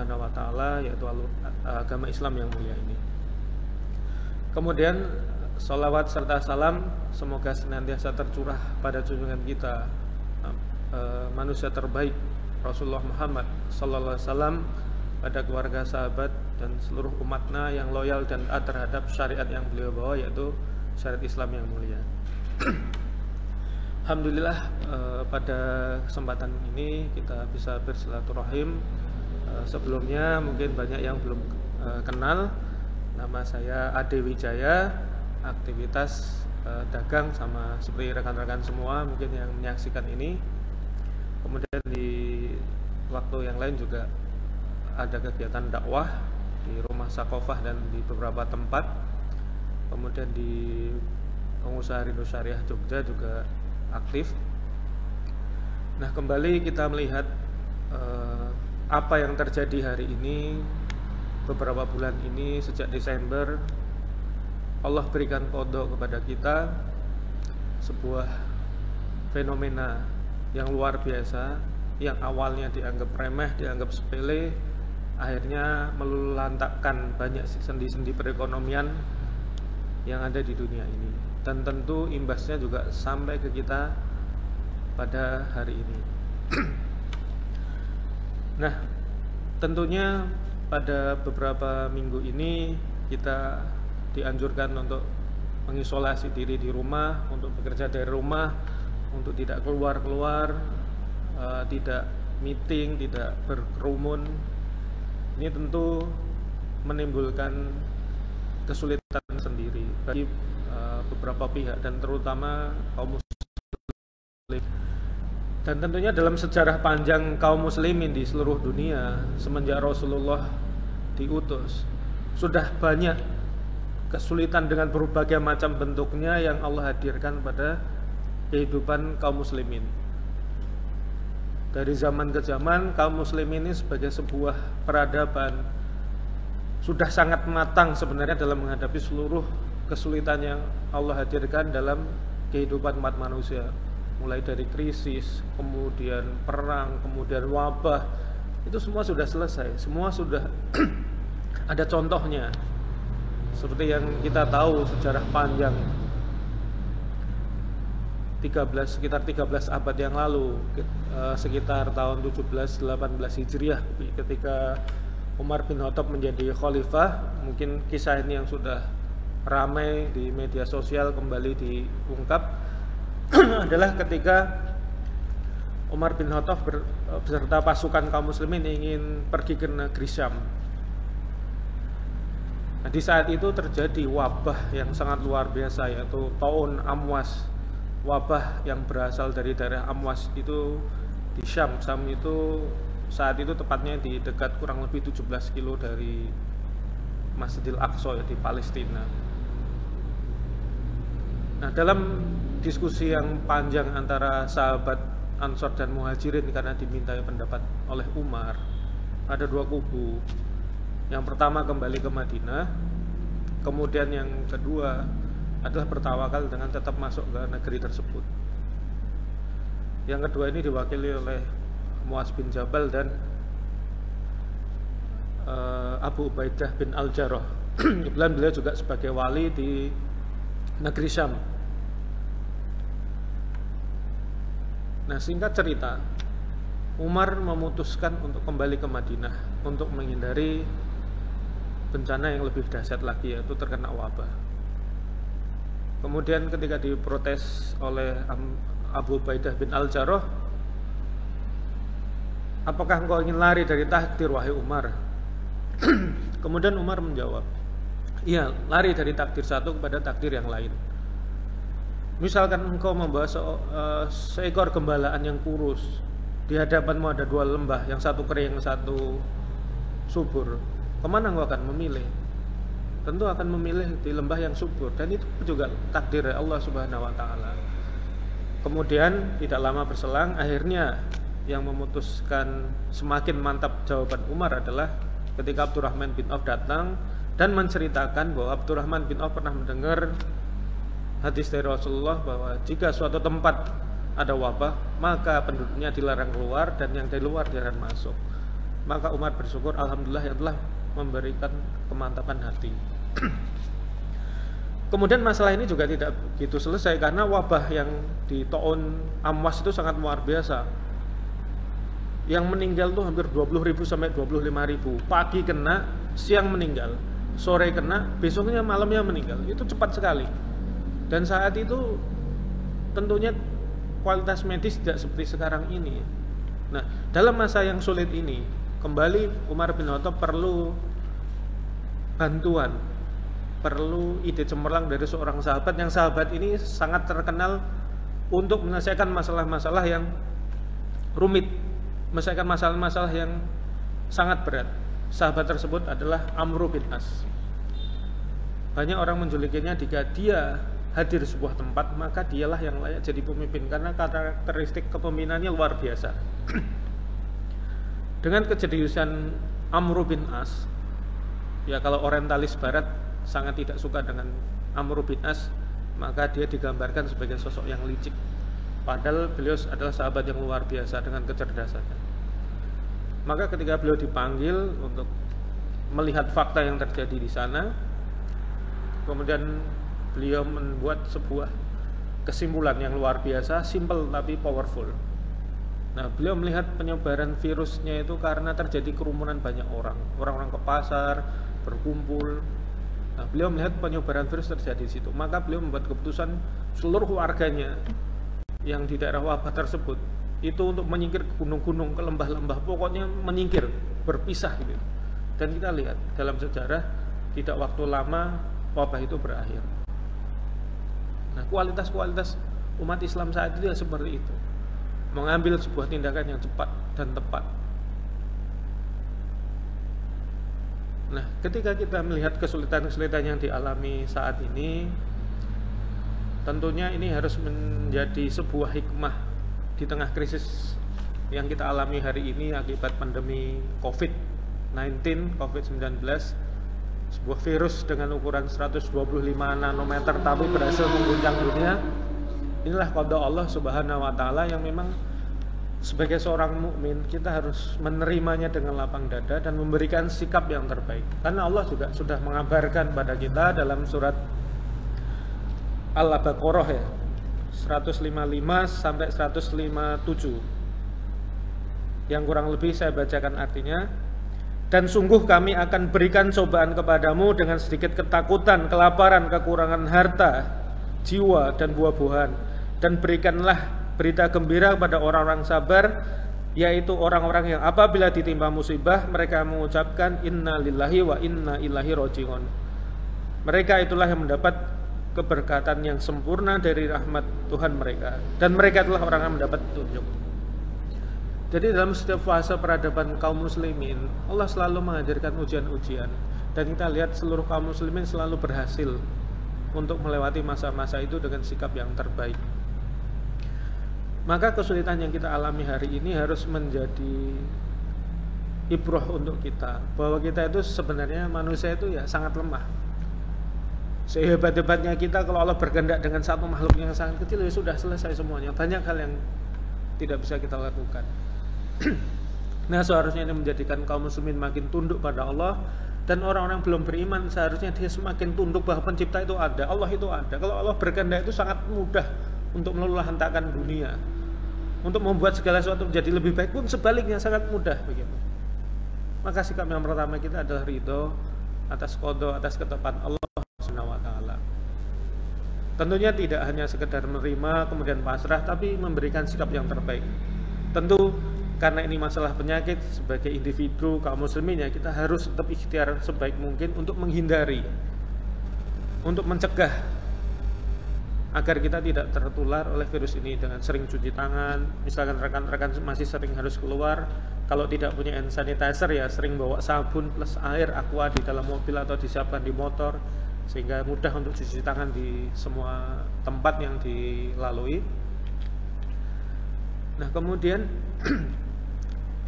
Subhanahu wa taala, yaitu agama Islam yang mulia ini. Kemudian sholawat serta salam semoga senantiasa tercurah pada junjungan kita, manusia terbaik Rasulullah Muhammad sallallahu alaihi wasallam, pada keluarga, sahabat dan seluruh umatnya yang loyal dan taat terhadap syariat yang beliau bawa, yaitu syariat Islam yang mulia. Alhamdulillah, pada kesempatan ini kita bisa bersilaturahim. Sebelumnya mungkin banyak yang belum kenal. Nama saya Ade Wijaya, aktivitas dagang sama seperti rekan-rekan semua mungkin yang menyaksikan ini. Kemudian di waktu yang lain juga ada kegiatan dakwah di Rumah Sakofah dan di beberapa tempat. Kemudian di Pengusaha Rindu Syariah Jogja juga aktif. Nah, kembali kita melihat apa yang terjadi hari ini, beberapa bulan ini sejak Desember. Allah berikan qadha kepada kita sebuah fenomena yang luar biasa, yang awalnya dianggap remeh, dianggap sepele, akhirnya meluluhlantakkan banyak sendi-sendi perekonomian yang ada di dunia ini, dan tentu imbasnya juga sampai ke kita pada hari ini. Nah, tentunya pada beberapa minggu ini kita dianjurkan untuk mengisolasi diri di rumah, untuk bekerja dari rumah, untuk tidak keluar-keluar, tidak meeting, tidak berkerumun. Ini tentu menimbulkan kesulitan sendiri bagi beberapa pihak dan terutama kaum muslim. Dan tentunya dalam sejarah panjang kaum muslimin di seluruh dunia semenjak Rasulullah diutus, sudah banyak kesulitan dengan berbagai macam bentuknya yang Allah hadirkan pada kehidupan kaum muslimin. Dari zaman ke zaman, kaum muslimin ini sebagai sebuah peradaban sudah sangat matang sebenarnya dalam menghadapi seluruh kesulitan yang Allah hadirkan dalam kehidupan umat manusia. Mulai dari krisis, kemudian perang, kemudian wabah, itu semua sudah selesai, semua sudah ada contohnya. Seperti yang kita tahu sejarah panjang sekitar 13 abad yang lalu, sekitar tahun 17-18 Hijriah, ketika Umar bin Khattab menjadi khalifah. Mungkin kisah ini yang sudah ramai di media sosial kembali diungkap adalah ketika Umar bin Khattab beserta pasukan kaum muslimin ingin pergi ke negeri Syam. Nah, di saat itu terjadi wabah yang sangat luar biasa, yaitu taun Amwas. Wabah yang berasal dari daerah Amwas itu di Syam. Syam itu saat itu tepatnya di dekat kurang lebih 17 kilo dari Masjidil Aqsa, ya, di Palestina. Nah, dalam diskusi yang panjang antara sahabat Ansor dan Muhajirin karena dimintai pendapat oleh Umar, ada dua kubu. Yang pertama kembali ke Madinah, kemudian yang kedua adalah bertawakal dengan tetap masuk ke negeri tersebut. Yang kedua ini diwakili oleh Muaz bin Jabal dan Abu Ubaidah bin Al-Jarrah. Kebetulan beliau juga sebagai wali di negeri Syam. Nah, singkat cerita, Umar memutuskan untuk kembali ke Madinah untuk menghindari bencana yang lebih dahsyat lagi, yaitu terkena wabah. Kemudian ketika diprotes oleh Abu Ubaidah bin Al-Jarrah, apakah engkau ingin lari dari takdir, wahai Umar? Kemudian Umar menjawab, iya, lari dari takdir satu kepada takdir yang lain. Misalkan engkau membawa seekor gembalaan yang kurus, di hadapanmu ada dua lembah, yang satu kering, yang satu subur, kemana engkau akan memilih? Tentu akan memilih di lembah yang subur, dan itu juga takdir Allah Subhanahu wa taala. Kemudian tidak lama berselang, akhirnya yang memutuskan semakin mantap jawaban Umar adalah ketika Abdurrahman bin Auf datang dan menceritakan bahwa Abdurrahman bin Auf pernah mendengar hadis dari Rasulullah bahwa jika suatu tempat ada wabah, maka penduduknya dilarang keluar dan yang dari luar dilarang masuk. Maka Umar bersyukur, alhamdulillah yang telah memberikan kemantapan hati. Kemudian masalah ini juga tidak begitu selesai, karena wabah yang di Ta'un Amwas itu sangat luar biasa. Yang meninggal tuh hampir 20.000 sampai 25.000. Pagi kena, siang meninggal, sore kena, besoknya malamnya meninggal. Itu cepat sekali. Dan saat itu tentunya kualitas medis tidak seperti sekarang ini. Nah, dalam masa yang sulit ini, kembali Umar bin Khattab perlu bantuan, perlu ide cemerlang dari seorang sahabat, yang sahabat ini sangat terkenal untuk menyelesaikan masalah-masalah yang rumit, menyelesaikan masalah-masalah yang sangat berat. Sahabat tersebut adalah Amr bin As. Banyak orang menjulukinya, jika dia hadir di sebuah tempat maka dialah yang layak jadi pemimpin, karena karakteristik kepemimpinannya luar biasa. Dengan kejeniusan Amr bin As, ya kalau orientalis barat sangat tidak suka dengan Amr bin As, maka dia digambarkan sebagai sosok yang licik, padahal beliau adalah sahabat yang luar biasa dengan kecerdasannya. Maka ketika beliau dipanggil untuk melihat fakta yang terjadi di sana, kemudian beliau membuat sebuah kesimpulan yang luar biasa, simple tapi powerful. Nah, beliau melihat penyebaran virusnya itu karena terjadi kerumunan banyak orang-orang ke pasar, berkumpul. Nah, beliau melihat penyebaran virus terjadi di situ. Maka beliau membuat keputusan seluruh warganya yang di daerah wabah tersebut itu untuk menyingkir ke gunung-gunung, ke lembah-lembah, pokoknya menyingkir, berpisah gitu. Dan kita lihat dalam sejarah tidak waktu lama wabah itu berakhir. Nah, kualitas-kualitas umat Islam saat itu ya seperti itu, mengambil sebuah tindakan yang cepat dan tepat. Nah, ketika kita melihat kesulitan-kesulitan yang dialami saat ini, tentunya ini harus menjadi sebuah hikmah di tengah krisis yang kita alami hari ini akibat pandemi COVID-19, sebuah virus dengan ukuran 125 nanometer tapi berhasil mengguncang dunia. Inilah qada Allah Subhanahu wa taala yang memang sebagai seorang mukmin kita harus menerimanya dengan lapang dada dan memberikan sikap yang terbaik. Karena Allah juga sudah mengabarkan pada kita dalam surat Al-Baqarah ya, 155 sampai 157. Yang kurang lebih saya bacakan artinya. Dan sungguh kami akan berikan cobaan kepadamu dengan sedikit ketakutan, kelaparan, kekurangan harta, jiwa, dan buah-buahan. Dan berikanlah berita gembira kepada orang-orang sabar, yaitu orang-orang yang apabila ditimpa musibah mereka mengucapkan inna lillahi wa inna ilaihi raji'un. Mereka itulah yang mendapat keberkatan yang sempurna dari rahmat Tuhan mereka, dan mereka itulah orang yang mendapat petunjuk. Jadi dalam setiap fase peradaban kaum muslimin, Allah selalu mengajarkan ujian-ujian, dan kita lihat seluruh kaum muslimin selalu berhasil untuk melewati masa-masa itu dengan sikap yang terbaik. Maka kesulitan yang kita alami hari ini harus menjadi ibrah untuk kita, bahwa kita itu sebenarnya manusia itu ya sangat lemah. Sehebat-hebatnya kita, kalau Allah berkehendak dengan satu makhluk yang sangat kecil ya sudah selesai semuanya. Banyak hal yang tidak bisa kita lakukan. Nah, seharusnya ini menjadikan kaum muslimin makin tunduk pada Allah, dan orang-orang belum beriman seharusnya dia semakin tunduk bahwa pencipta itu ada, Allah itu ada. Kalau Allah berkehendak itu sangat mudah untuk meluluhlantakkan dunia, untuk membuat segala sesuatu menjadi lebih baik pun sebaliknya sangat mudah begitu. Maka sikap yang pertama kita adalah ridho atas qada, atas ketetapan Allah Subhanahu wa taala. Tentunya tidak hanya sekedar menerima kemudian pasrah, tapi memberikan sikap yang terbaik. Tentu karena ini masalah penyakit, sebagai individu kaum muslimin ya kita harus tetap ikhtiar sebaik mungkin untuk menghindari, untuk mencegah agar kita tidak tertular oleh virus ini dengan sering cuci tangan. Misalkan rekan-rekan masih sering harus keluar, kalau tidak punya hand sanitizer ya sering bawa sabun plus air aqua di dalam mobil atau disiapkan di motor, sehingga mudah untuk cuci tangan di semua tempat yang dilalui. Nah, kemudian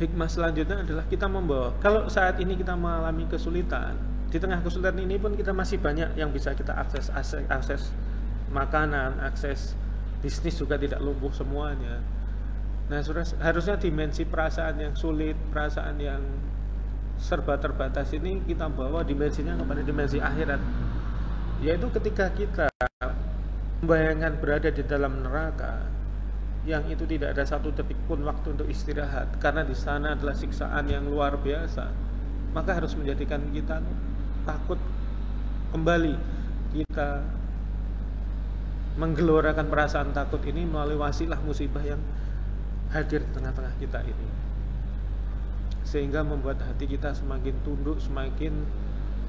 hikmah selanjutnya adalah kita membawa, kalau saat ini kita mengalami kesulitan, di tengah kesulitan ini pun kita masih banyak yang bisa kita akses makanan, akses bisnis juga tidak lumpuh semuanya. Nah, harusnya dimensi perasaan yang sulit, perasaan yang serba terbatas ini kita bawa dimensinya kepada dimensi akhirat, yaitu ketika kita membayangkan berada di dalam neraka yang itu tidak ada satu detik pun waktu untuk istirahat karena di sana adalah siksaan yang luar biasa, maka harus menjadikan kita takut kembali. Kita menggelorakan perasaan takut ini melalui wasilah musibah yang hadir di tengah-tengah kita ini, sehingga membuat hati kita semakin tunduk, semakin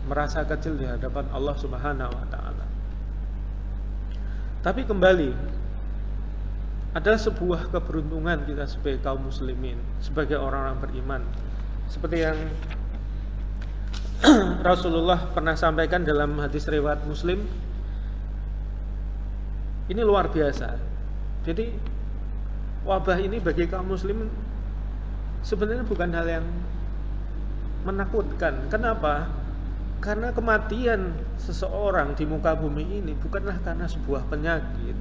merasa kecil di hadapan Allah Subhanahu wa ta'ala. Tapi kembali, adalah sebuah keberuntungan kita sebagai kaum muslimin, sebagai orang-orang beriman, seperti yang Rasulullah pernah sampaikan dalam hadis riwayat Muslim. Ini luar biasa. Jadi wabah ini bagi kaum muslimin sebenarnya bukan hal yang menakutkan. Kenapa? Karena kematian seseorang di muka bumi ini bukanlah karena sebuah penyakit,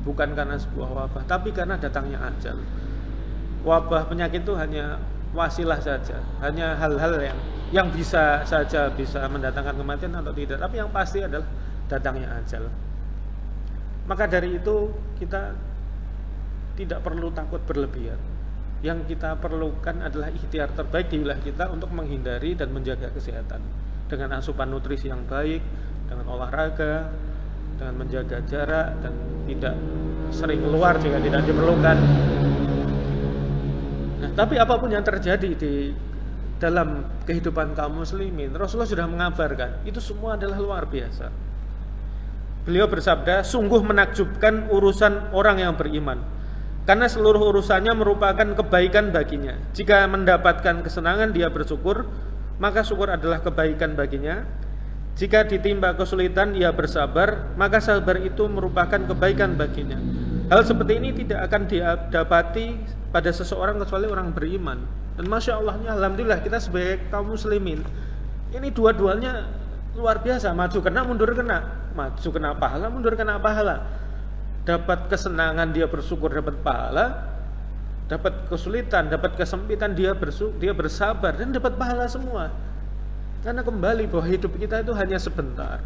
bukan karena sebuah wabah, tapi karena datangnya ajal. Wabah, penyakit itu hanya wasilah saja, hanya hal-hal yang bisa saja bisa mendatangkan kematian atau tidak, tapi yang pasti adalah datangnya ajal. Maka dari itu kita tidak perlu takut berlebihan. Yang kita perlukan adalah ikhtiar terbaik di wilayah kita untuk menghindari dan menjaga kesehatan dengan asupan nutrisi yang baik, dengan olahraga, dengan menjaga jarak dan tidak sering keluar jika tidak diperlukan. Nah, tapi apapun yang terjadi di dalam kehidupan kaum muslimin, Rasulullah sudah mengabarkan itu semua adalah luar biasa. Beliau bersabda, sungguh menakjubkan urusan orang yang beriman, karena seluruh urusannya merupakan kebaikan baginya. Jika mendapatkan kesenangan dia bersyukur, maka syukur adalah kebaikan baginya. Jika ditimpa kesulitan ia bersabar, maka sabar itu merupakan kebaikan baginya. Hal seperti ini tidak akan didapati pada seseorang kecuali orang beriman. Dan Masya Allahnya, Alhamdulillah kita sebagai kaum muslimin ini dua-duanya luar biasa, maju kena, mundur kena, maju kena pahala, mundur kena pahala. Dapat kesenangan dia bersyukur dapat pahala, dapat kesulitan, dapat kesempitan dia bersabar dan dapat pahala semua. Karena kembali bahwa hidup kita itu hanya sebentar.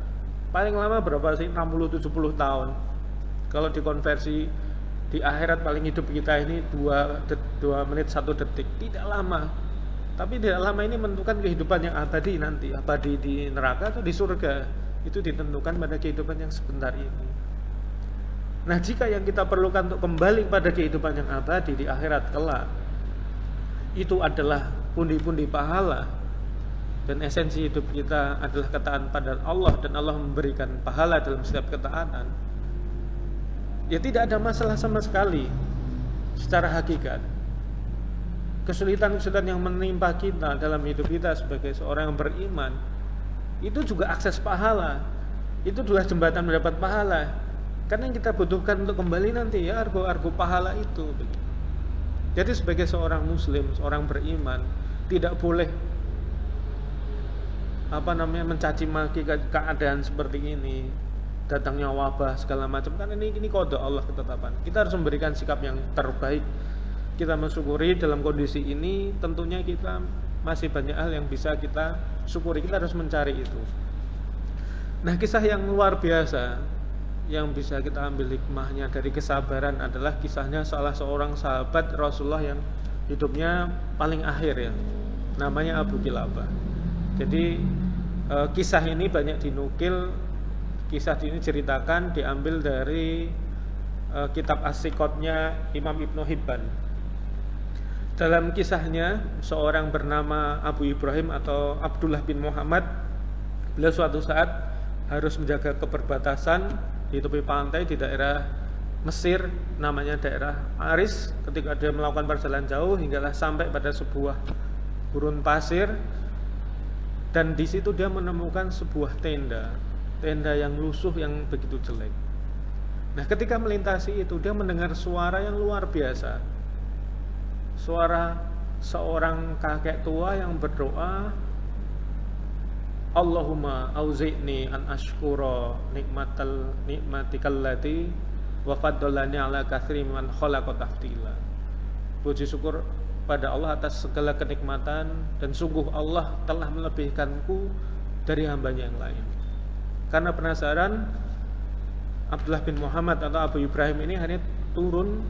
Paling lama berapa sih? 60-70 tahun. Kalau dikonversi di akhirat paling hidup kita ini 2 menit 1 detik. Tidak lama. Tapi tidak lama ini menentukan kehidupan yang abadi nanti, abadi di neraka atau di surga. Itu ditentukan pada kehidupan yang sebentar ini. Nah, jika yang kita perlukan untuk kembali pada kehidupan yang abadi di akhirat kelak, itu adalah pundi-pundi pahala, dan esensi hidup kita adalah ketaatan pada Allah, dan Allah memberikan pahala dalam setiap ketaatan, ya tidak ada masalah sama sekali secara hakikat. Kesulitan-kesulitan yang menimpa kita dalam hidup kita sebagai seorang yang beriman, itu juga akses pahala, itu adalah jembatan mendapat pahala. Karena yang kita butuhkan untuk kembali nanti ya argo-argo pahala itu. Jadi sebagai seorang muslim, seorang beriman, tidak boleh mencaci maki keadaan seperti ini, datangnya wabah segala macam, kan ini qada Allah, ketetapan. Kita harus memberikan sikap yang terbaik. Kita mensyukuri dalam kondisi ini, tentunya kita masih banyak hal yang bisa kita syukuri. Kita harus mencari itu. Nah, kisah yang luar biasa yang bisa kita ambil hikmahnya dari kesabaran adalah kisahnya salah seorang sahabat Rasulullah yang hidupnya paling akhir ya, namanya Abu Kilabah. Jadi kisah ini banyak dinukil, kisah ini ceritakan diambil dari kitab As-Siqotnya Imam Ibnu Hibban. Dalam kisahnya, seorang bernama Abu Ibrahim atau Abdullah bin Muhammad, beliau suatu saat harus menjaga keperbatasan di tepi pantai di daerah Mesir, namanya daerah Aris. Ketika dia melakukan perjalanan jauh hinggalah sampai pada sebuah gurun pasir, dan di situ dia menemukan sebuah tenda yang lusuh, yang begitu jelek. Nah, ketika melintasi itu dia mendengar suara yang luar biasa, suara seorang kakek tua yang berdoa, Allahumma auzi'ni an ashkura nikmatikallati wa faddalani ala katsiri man khalaqa tafdila. puji syukur pada Allah atas segala kenikmatan, dan sungguh Allah telah melebihkanku dari hambanya yang lain. Karena penasaran, Abdullah bin Muhammad atau Abu Ibrahim ini hanya turun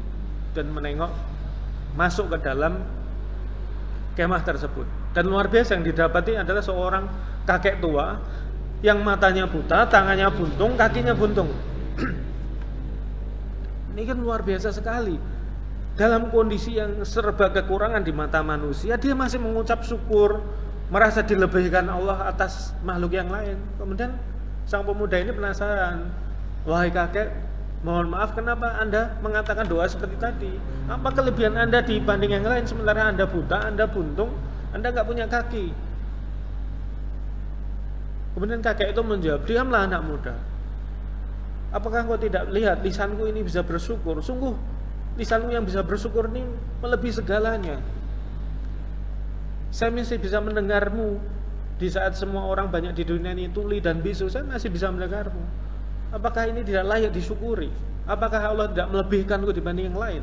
dan menengok, masuk ke dalam kemah tersebut. Dan luar biasa yang didapati adalah seorang kakek tua yang matanya buta, tangannya buntung, kakinya buntung. Ini kan luar biasa sekali. Dalam kondisi yang serba kekurangan di mata manusia, dia masih mengucap syukur, merasa dilebihkan Allah atas makhluk yang lain. Kemudian sang pemuda ini penasaran, wahai kakek, mohon maaf, kenapa Anda mengatakan doa seperti tadi? Apa kelebihan Anda dibanding yang lain, sementara Anda buta, Anda buntung, Anda nggak punya kaki? Kemudian kakek itu menjawab, diamlah anak muda. Apakah engkau tidak lihat lisanku ini bisa bersyukur? Sungguh lisanmu yang bisa bersyukur ini melebihi segalanya. Saya masih bisa mendengarmu di saat semua orang banyak di dunia ini tuli dan bisu. Saya masih bisa mendengarmu. Apakah ini tidak layak disyukuri? Apakah Allah tidak melebihkanku dibanding yang lain?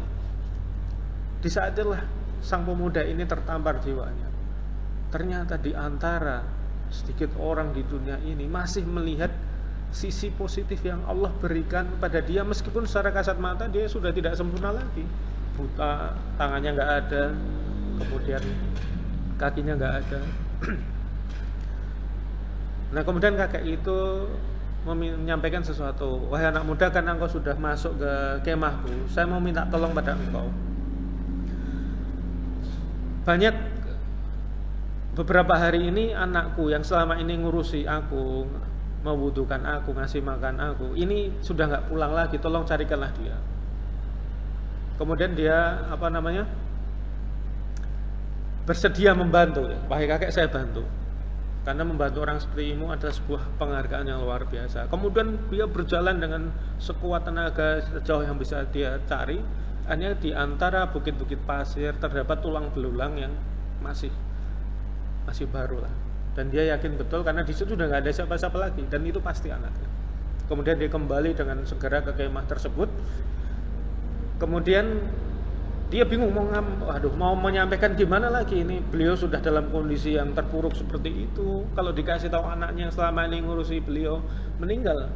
Di saat itulah sang pemuda ini tertampar jiwanya. Ternyata di antara sedikit orang di dunia ini masih melihat sisi positif yang Allah berikan pada dia, meskipun secara kasat mata dia sudah tidak sempurna lagi, buta, tangannya nggak ada, kemudian kakinya nggak ada. Nah kemudian kakek itu menyampaikan sesuatu, wahai anak muda, karena engkau sudah masuk ke kemahku, saya mau minta tolong pada engkau. Banyak beberapa hari ini anakku yang selama ini ngurusi aku, membutuhkan aku, ngasih makan aku, ini sudah nggak pulang lagi, tolong carikanlah dia. Kemudian dia bersedia membantu, ya. Wahai kakek, saya bantu, karena membantu orang sepertimu adalah sebuah penghargaan yang luar biasa. Kemudian dia berjalan dengan sekuat tenaga sejauh yang bisa dia cari. Hanya di antara bukit-bukit pasir terdapat tulang belulang yang masih baru lah. Dan dia yakin betul karena di situ sudah nggak ada siapa-siapa lagi, dan itu pasti anaknya. Kemudian dia kembali dengan segera ke kemah tersebut. Kemudian dia bingung mau menyampaikan gimana lagi, ini beliau sudah dalam kondisi yang terpuruk seperti itu. Kalau dikasih tahu anaknya yang selama ini ngurusi beliau meninggal,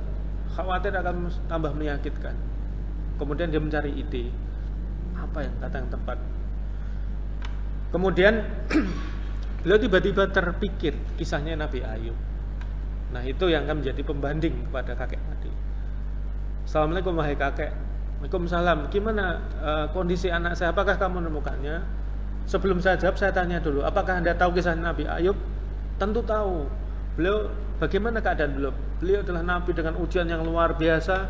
khawatir akan tambah menyakitkan. Kemudian dia mencari ide, apa yang kata yang tepat. Kemudian beliau tiba-tiba terpikir kisahnya Nabi Ayub. Nah itu yang akan menjadi pembanding kepada kakek tadi. Assalamualaikum wahai kakek. Waalaikumsalam. Gimana kondisi anak saya? Apakah kamu menemukannya? Sebelum saya jawab, saya tanya dulu, apakah Anda tahu kisah Nabi Ayub? Tentu tahu. Beliau, bagaimana keadaan beliau? Beliau adalah Nabi dengan ujian yang luar biasa.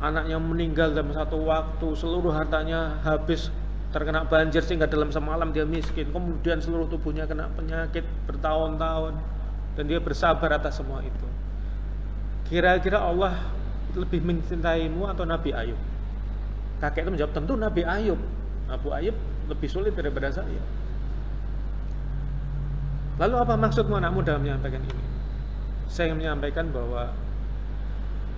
Anaknya meninggal dalam satu waktu, seluruh hartanya habis terkena banjir sehingga dalam semalam dia miskin. Kemudian seluruh tubuhnya kena penyakit bertahun-tahun, dan dia bersabar atas semua itu. Kira-kira Allah lebih mencintaimu atau Nabi Ayub? Kakek itu menjawab, tentu Nabi Ayub. Abu Ayub lebih sulit daripada saya. Lalu apa maksudmu anak muda menyampaikan ini? Saya ingin menyampaikan bahwa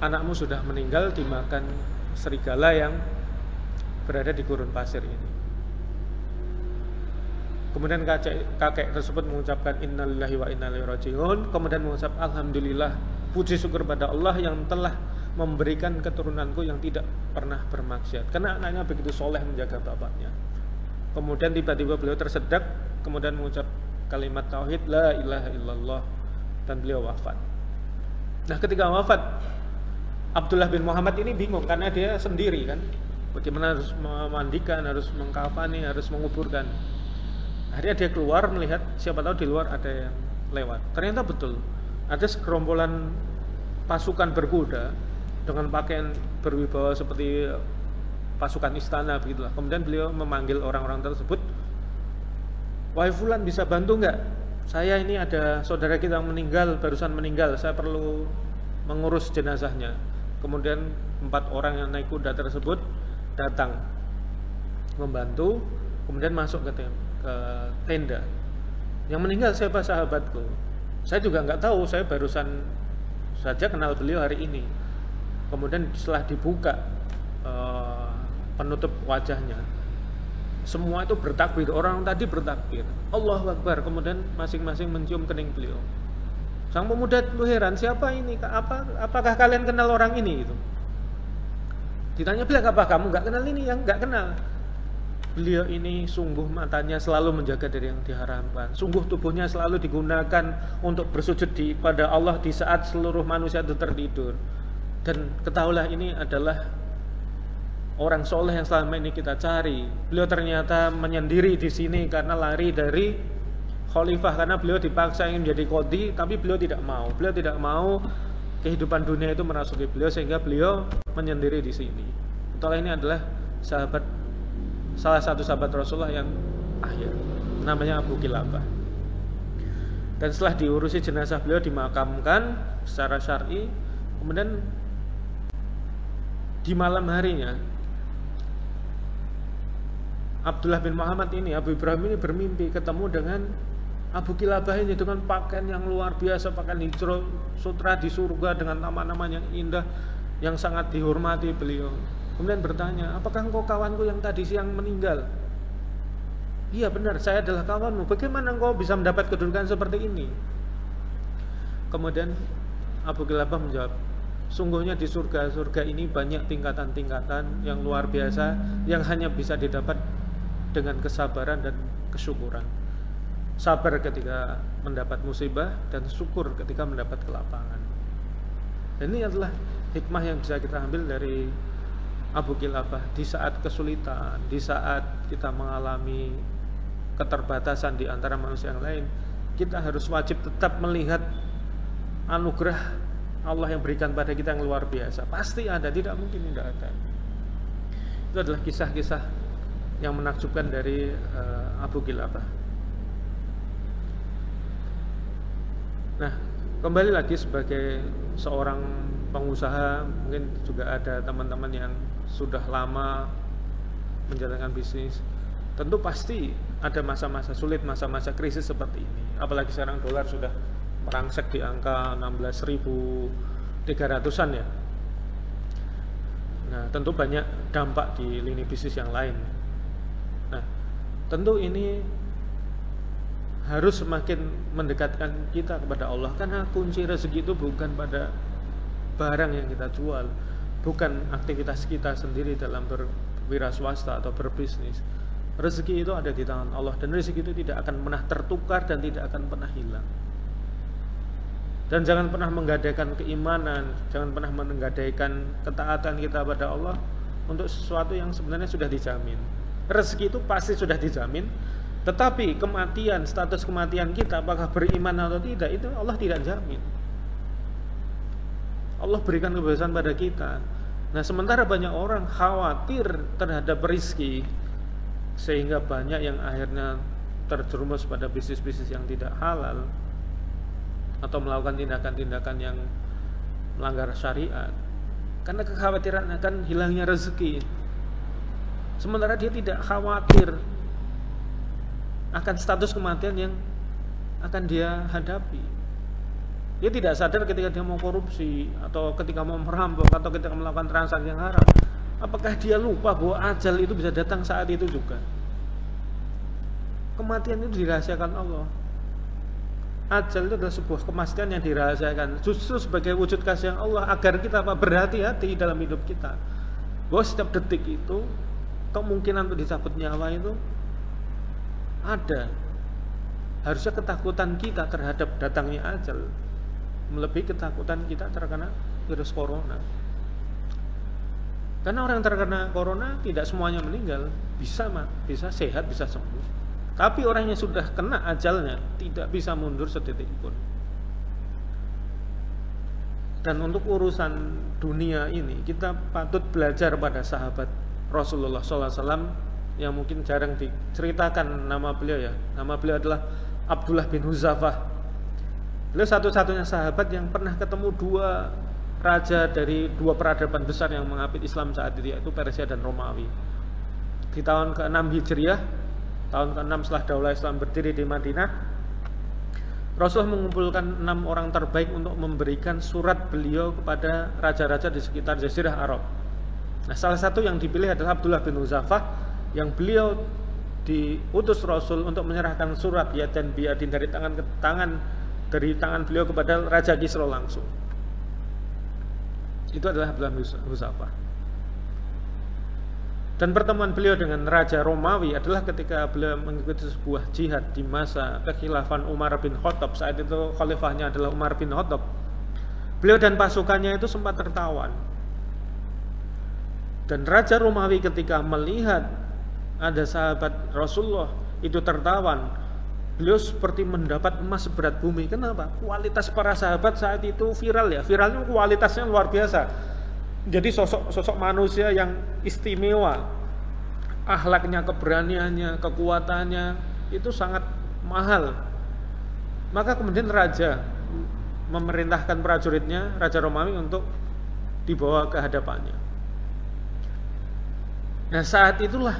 anakmu sudah meninggal dimakan serigala yang berada di gurun pasir ini. Kemudian kakek tersebut mengucapkan innalillahi wa inna ilaihi raji'un. Kemudian mengucap alhamdulillah, puji syukur pada Allah yang telah memberikan keturunanku yang tidak pernah bermaksiat. Karena anaknya begitu soleh menjaga bapaknya. Kemudian tiba-tiba beliau tersedak, kemudian mengucap kalimat tauhid la ilaha illallah, dan beliau wafat. Nah ketika wafat, Abdullah bin Muhammad ini bingung karena dia sendiri kan. Bagaimana harus memandikan, harus mengkafani, harus menguburkan. Akhirnya dia keluar melihat, siapa tahu di luar ada yang lewat. Ternyata betul, ada segerombolan pasukan berkuda dengan pakaian berwibawa seperti pasukan istana begitulah. Kemudian beliau memanggil orang-orang tersebut, wahai fulan, bisa bantu nggak? Saya ini ada saudara kita yang meninggal, barusan meninggal, saya perlu mengurus jenazahnya. Kemudian 4 orang yang naik kuda tersebut datang membantu, kemudian masuk ke tenda. Yang meninggal siapa? Sahabatku. Saya juga nggak tahu, saya barusan saja kenal beliau hari ini. Kemudian setelah dibuka penutup wajahnya, Semua itu bertakbir, orang tadi bertakbir, Allahu Akbar, kemudian masing-masing mencium kening beliau. Sang pemuda itu heran, siapa ini? Apakah kalian kenal orang ini? Gitu. Ditanya bilang, apa kamu nggak kenal ini? Yang nggak kenal. Beliau ini sungguh matanya selalu menjaga dari yang diharamkan, sungguh tubuhnya selalu digunakan untuk bersujud pada Allah di saat seluruh manusia itu tertidur. Dan ketahuilah ini adalah orang soleh yang selama ini kita cari. Beliau ternyata menyendiri di sini karena lari dari khalifah, karena beliau dipaksa ingin menjadi qadhi, tapi beliau tidak mau. Beliau tidak mau kehidupan dunia itu merasuki beliau, sehingga beliau menyendiri di sini. Itulah ini adalah salah satu sahabat Rasulullah yang akhir, namanya Abu Kilabah. Dan setelah diurusi jenazah beliau dimakamkan secara syar'i, kemudian di malam harinya Abdullah bin Muhammad ini, Abu Ibrahim ini bermimpi ketemu dengan Abu Kilabah ini dengan pakaian yang luar biasa, pakaian hijau sutra di surga dengan nama-nama yang indah yang sangat dihormati beliau. Kemudian bertanya, apakah engkau kawanku yang tadi siang meninggal? Iya benar, saya adalah kawanmu. Bagaimana engkau bisa mendapat kedudukan seperti ini? Kemudian Abu Kilabah menjawab, sungguhnya di surga ini banyak tingkatan-tingkatan yang luar biasa, yang hanya bisa didapat dengan kesabaran dan kesyukuran. Sabar ketika mendapat musibah dan syukur ketika mendapat kelapangan. Dan ini adalah hikmah yang bisa kita ambil dari Abu Kilabah. Di saat kesulitan, di saat kita mengalami keterbatasan di antara manusia yang lain, kita harus wajib tetap melihat anugerah Allah yang berikan pada kita yang luar biasa. Pasti ada, tidak mungkin tidak ada. Itu adalah kisah-kisah yang menakjubkan dari Abu Kilabah. Nah, kembali lagi sebagai seorang pengusaha, mungkin juga ada teman-teman yang sudah lama menjalankan bisnis. Tentu pasti ada masa-masa sulit, masa-masa krisis seperti ini. Apalagi sekarang dolar sudah merangsek di angka 16.300-an ya. Nah, tentu banyak dampak di lini bisnis yang lain. Nah, tentu ini harus semakin mendekatkan kita kepada Allah, karena kunci rezeki itu bukan pada barang yang kita jual, bukan aktivitas kita sendiri dalam berwira swasta atau berbisnis. Rezeki itu ada di tangan Allah, dan rezeki itu tidak akan pernah tertukar dan tidak akan pernah hilang. Dan jangan pernah menggadaikan keimanan, jangan pernah menggadaikan ketaatan kita pada Allah untuk sesuatu yang sebenarnya sudah dijamin. Rezeki itu pasti sudah dijamin, tetapi kematian, status kematian kita, apakah beriman atau tidak, itu Allah tidak jamin. Allah berikan kebebasan pada kita. Nah, sementara banyak orang khawatir terhadap rezeki, sehingga banyak yang akhirnya terjerumus pada bisnis-bisnis yang tidak halal, atau melakukan tindakan-tindakan yang melanggar syariat, karena kekhawatiran akan hilangnya rezeki. Sementara dia tidak khawatir akan status kematian yang akan dia hadapi. Dia tidak sadar ketika dia mau korupsi, atau ketika mau merampok, atau ketika melakukan transaksi yang haram, apakah dia lupa bahwa ajal itu bisa datang saat itu juga? Kematian itu dirahasiakan Allah. Ajal itu adalah sebuah kematian yang dirahasiakan, justru sebagai wujud kasih Allah, agar kita berhati-hati dalam hidup kita, bahwa setiap detik itu kemungkinan untuk dicabut nyawa itu ada. Harusnya ketakutan kita terhadap datangnya ajal melebihi ketakutan kita terkena virus corona. Karena orang yang terkena corona tidak semuanya meninggal, bisa sehat, bisa sembuh. Tapi orang yang sudah kena ajalnya tidak bisa mundur sedetik pun. Dan untuk urusan dunia ini, kita patut belajar pada sahabat Rasulullah SAW yang mungkin jarang diceritakan nama beliau ya. Nama beliau adalah Abdullah bin Huzafah. Beliau satu-satunya sahabat yang pernah ketemu dua raja dari dua peradaban besar yang mengapit Islam saat itu, yaitu Persia dan Romawi. Di tahun ke-6 Hijriah, tahun ke-6 setelah Daulah Islam berdiri di Madinah, Rasulullah mengumpulkan 6 orang terbaik untuk memberikan surat beliau kepada raja-raja di sekitar Jazirah Arab. Nah, salah satu yang dipilih adalah Abdullah bin Huzafah, yang beliau diutus Rasul untuk menyerahkan surat Yadan Biyadin dari tangan ke tangan, dari tangan beliau kepada Raja Kisra langsung. Itu adalah Abdullah bin Hudzafah. Dan pertemuan beliau dengan Raja Romawi adalah ketika beliau mengikuti sebuah jihad di masa kekhilafan Umar bin Khattab. Saat itu khalifahnya adalah Umar bin Khattab. Beliau dan pasukannya itu sempat tertawan. Dan Raja Romawi ketika melihat ada sahabat Rasulullah itu tertawan, beliau seperti mendapat emas seberat bumi. Kenapa? Kualitas para sahabat saat itu viral ya. Viralnya kualitasnya luar biasa. Jadi sosok manusia yang istimewa. Akhlaknya, keberaniannya, kekuatannya itu sangat mahal. Maka kemudian raja memerintahkan prajuritnya, Raja Romawi, untuk dibawa ke hadapannya. Nah, saat itulah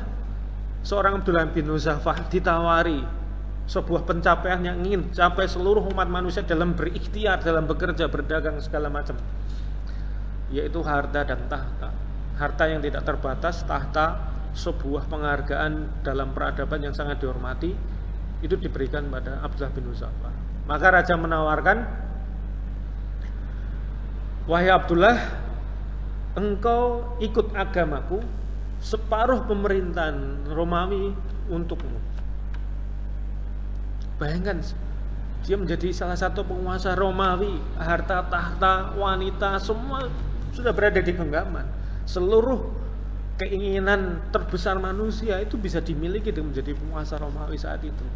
seorang Abdullah bin Hudzafah ditawari sebuah pencapaian yang ingin capai seluruh umat manusia dalam berikhtiar, dalam bekerja, berdagang segala macam, yaitu harta dan tahta. Harta yang tidak terbatas, tahta, sebuah penghargaan dalam peradaban yang sangat dihormati, itu diberikan pada Abdullah bin Hudzafah. Maka raja menawarkan, wahai Abdullah, engkau ikut agamaku, separuh pemerintahan Romawi untukmu. Bayangkan, dia menjadi salah satu penguasa Romawi, harta, tahta, wanita, semua sudah berada di genggaman. Seluruh keinginan terbesar manusia itu bisa dimiliki dengan menjadi penguasa Romawi saat itu.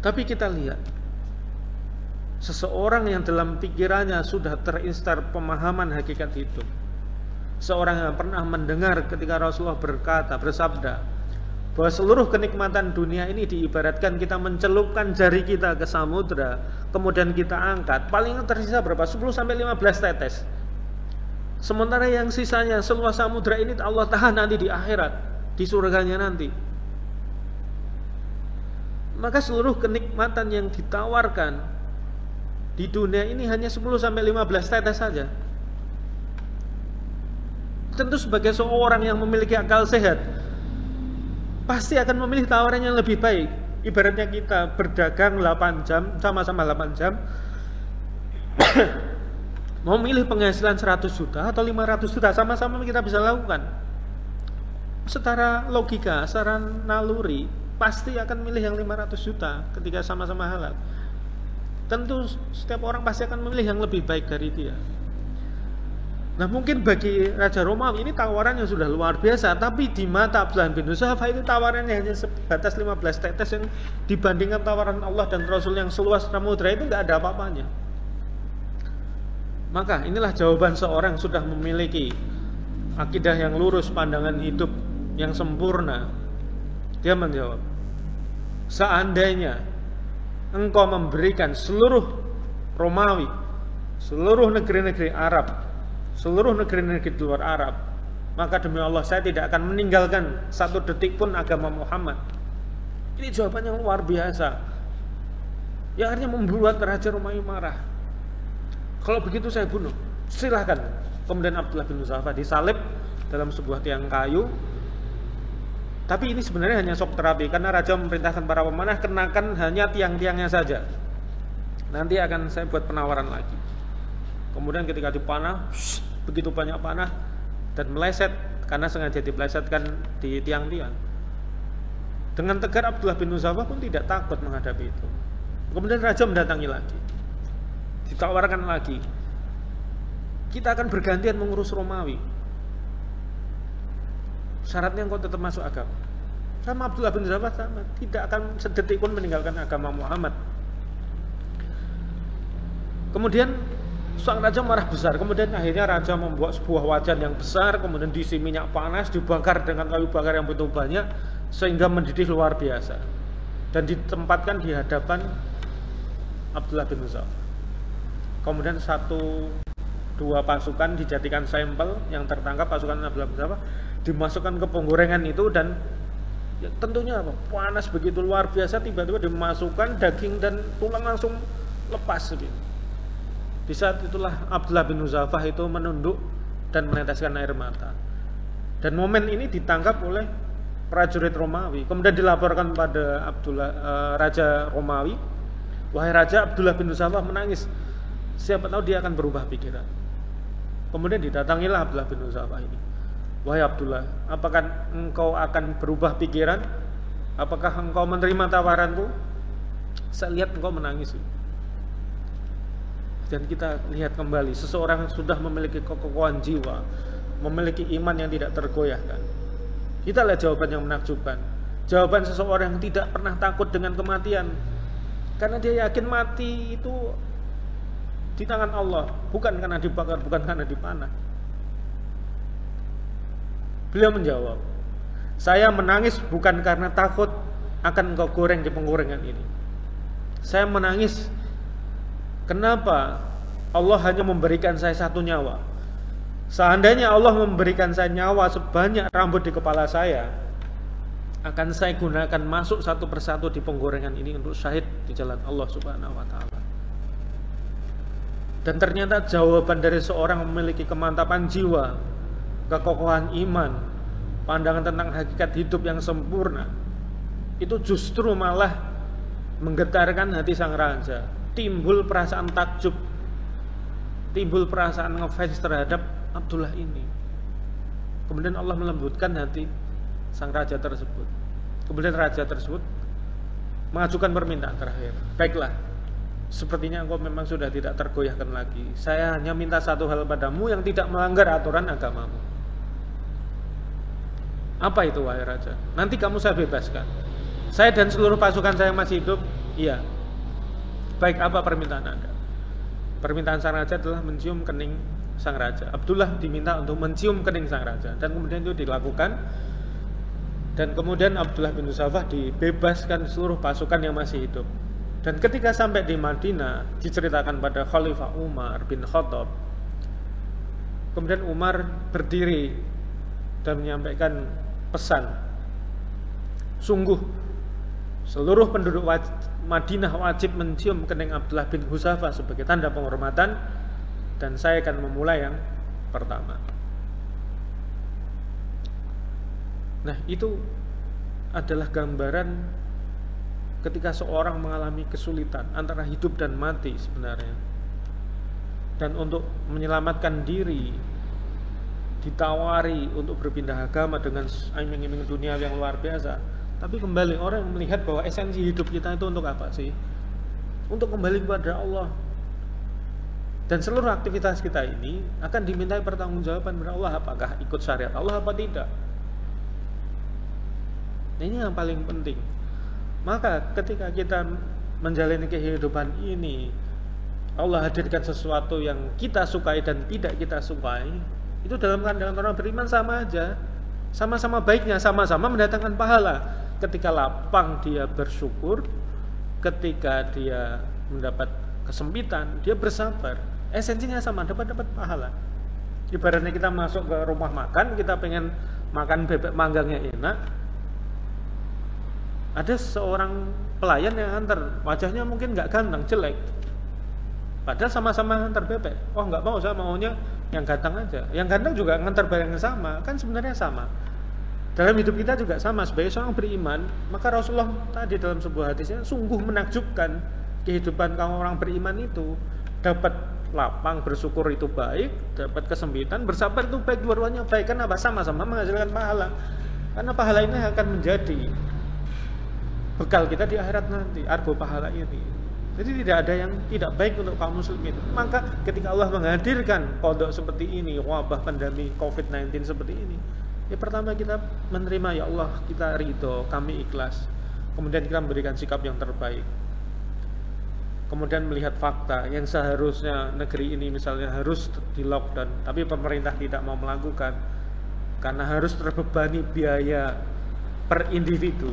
Tapi kita lihat, seseorang yang dalam pikirannya sudah terinstal pemahaman hakikat itu, seorang yang pernah mendengar ketika Rasulullah bersabda bahwa seluruh kenikmatan dunia ini diibaratkan kita mencelupkan jari kita ke samudra, kemudian kita angkat, paling tersisa berapa? 10-15 tetes. Sementara yang sisanya seluas samudra ini Allah tahan nanti di akhirat, di surganya nanti. Maka seluruh kenikmatan yang ditawarkan di dunia ini hanya 10-15 tetes saja. Tentu sebagai seorang yang memiliki akal sehat, pasti akan memilih tawaran yang lebih baik. Ibaratnya kita berdagang 8 jam, sama-sama 8 jam, mau milih penghasilan 100 juta atau 500 juta, sama-sama kita bisa lakukan. Secara logika, secara naluri, pasti akan milih yang 500 juta ketika sama-sama halal. Tentu setiap orang pasti akan memilih yang lebih baik dari dia. Nah, mungkin bagi Raja Romawi ini tawaran yang sudah luar biasa, tapi di mata Abdullah bin Hudzafah itu tawarannya hanya sebatas 15 tetes yang dibandingkan tawaran Allah dan Rasul yang seluas samudra itu nggak ada apa-apanya. Maka inilah jawaban seorang yang sudah memiliki akidah yang lurus, pandangan hidup yang sempurna. Dia menjawab, seandainya engkau memberikan seluruh Romawi, seluruh negeri-negeri Arab, seluruh negeri-negeri di luar Arab, maka demi Allah saya tidak akan meninggalkan satu detik pun agama Muhammad. Ini jawaban yang luar biasa, yang akhirnya membuat Raja Romawi marah. Kalau begitu saya bunuh, silahkan. Kemudian Abdullah bin Hudzafah disalib dalam sebuah tiang kayu. Tapi ini sebenarnya hanya shock terapi, karena raja memerintahkan para pemanah kenakan hanya tiang-tiangnya saja. Nanti akan saya buat penawaran lagi. Kemudian ketika dipanah, begitu banyak panah dan meleset, karena sengaja dipelesetkan di tiang-tiang. Dengan tegar Abdullah bin Hudzafah pun tidak takut menghadapi itu. Kemudian raja mendatangi lagi, ditawarkan lagi, kita akan bergantian mengurus Romawi, syaratnya engkau tetap masuk agama. Sama Abdullah bin Hudzafah sama, tidak akan sedetik pun meninggalkan agama Muhammad. Kemudian sang raja marah besar. Kemudian akhirnya raja membuat sebuah wajan yang besar, kemudian diisi minyak panas, dibakar dengan kayu bakar yang begitu banyak sehingga mendidih luar biasa, dan ditempatkan di hadapan Abdullah bin Hudzafah. Kemudian 1-2 pasukan dijadikan sampel yang tertangkap, pasukan Abdullah bin Hudzafah dimasukkan ke penggorengan itu, dan ya, tentunya apa? Panas begitu luar biasa, tiba-tiba dimasukkan daging dan tulang langsung lepas gitu. Di saat itulah Abdullah bin Hudzafah itu menunduk dan meneteskan air mata. Dan momen ini ditangkap oleh prajurit Romawi, kemudian dilaporkan pada Raja Romawi. Wahai Raja, Abdullah bin Huzafah menangis. Siapa tahu dia akan berubah pikiran. Kemudian didatangilah Abdullah bin Huzafah ini. Wahai Abdullah, apakah engkau akan berubah pikiran? Apakah engkau menerima tawaranku? Saya lihat engkau menangis. Dan kita lihat kembali, seseorang yang sudah memiliki kekokohan jiwa, memiliki iman yang tidak tergoyahkan. Itulah jawaban yang menakjubkan. Jawaban seseorang yang tidak pernah takut dengan kematian, karena dia yakin mati itu di tangan Allah, bukan karena dibakar, bukan karena dipanah. Beliau menjawab, saya menangis bukan karena takut akan engkau goreng di penggorengan ini. Saya menangis kenapa Allah hanya memberikan saya satu nyawa. Seandainya Allah memberikan saya nyawa sebanyak rambut di kepala saya, akan saya gunakan masuk satu persatu di penggorengan ini untuk syahid di jalan Allah Subhanahu wa ta'ala. Dan ternyata jawaban dari seorang memiliki kemantapan jiwa, kekokohan iman, pandangan tentang hakikat hidup yang sempurna, itu justru malah menggetarkan hati sang raja. Timbul perasaan takjub, timbul perasaan ngefans terhadap Abdullah ini. Kemudian Allah melembutkan hati sang raja tersebut. Kemudian raja tersebut mengajukan permintaan terakhir. Baiklah, sepertinya engkau memang sudah tidak tergoyahkan lagi. Saya hanya minta satu hal padamu yang tidak melanggar aturan agamamu. Apa itu wahai raja? Nanti kamu saya bebaskan. Saya dan seluruh pasukan saya yang masih hidup. Iya. Baik, apa permintaan Anda? Permintaan sang raja adalah mencium kening sang raja. Abdullah diminta untuk mencium kening sang raja, dan kemudian itu dilakukan. Dan kemudian Abdullah bin Huzafah dibebaskan seluruh pasukan yang masih hidup. Dan ketika sampai di Madinah, diceritakan pada Khalifah Umar bin Khattab. Kemudian Umar berdiri dan menyampaikan pesan. Sungguh seluruh penduduk Madinah wajib mencium kening Abdullah bin Huzafah sebagai tanda penghormatan, dan saya akan memulai yang pertama. Nah, itu adalah gambaran ketika seorang mengalami kesulitan antara hidup dan mati sebenarnya. Dan untuk menyelamatkan diri, ditawari untuk berpindah agama dengan iming-iming dunia yang luar biasa. Tapi kembali orang yang melihat bahwa esensi hidup kita itu untuk apa sih? Untuk kembali kepada Allah. Dan seluruh aktivitas kita ini akan dimintai pertanggungjawaban kepada Allah, apakah ikut syariat Allah apa tidak. Ini yang paling penting. Maka ketika kita menjalani kehidupan ini, Allah hadirkan sesuatu yang kita sukai dan tidak kita sukai, itu dalam pandangan orang beriman sama aja. Sama-sama baiknya, sama-sama mendatangkan pahala. Ketika lapang dia bersyukur, ketika dia mendapat kesempitan dia bersabar. Esensinya sama, dapat pahala. Ibaratnya kita masuk ke rumah makan, kita pengen makan bebek manggangnya enak, ada seorang pelayan yang antar, wajahnya mungkin nggak ganteng, jelek, padahal sama-sama ngantar bebek. Oh nggak mau, saya maunya yang ganteng aja. Yang ganteng juga ngantar barang yang sama, kan sebenarnya sama. Dalam hidup kita juga sama. Sebagai seorang beriman, maka Rasulullah tadi dalam sebuah hadisnya sungguh menakjubkan kehidupan kaum orang beriman itu. Dapat lapang, bersyukur itu baik, dapat kesempitan, bersabar itu baik, dua-duanya baik. Kenapa? Sama-sama menghasilkan pahala. Karena pahala ini akan menjadi bekal kita di akhirat nanti, arbo pahala ini. Jadi tidak ada yang tidak baik untuk kaum muslimin. Maka ketika Allah menghadirkan kodok seperti ini, wabah pandemi COVID-19 seperti ini, ya pertama kita menerima, ya Allah kita ridho, kami ikhlas. Kemudian kita memberikan sikap yang terbaik. Kemudian melihat fakta yang seharusnya negeri ini misalnya harus di lockdown, tapi pemerintah tidak mau melakukan karena harus terbebani biaya per individu.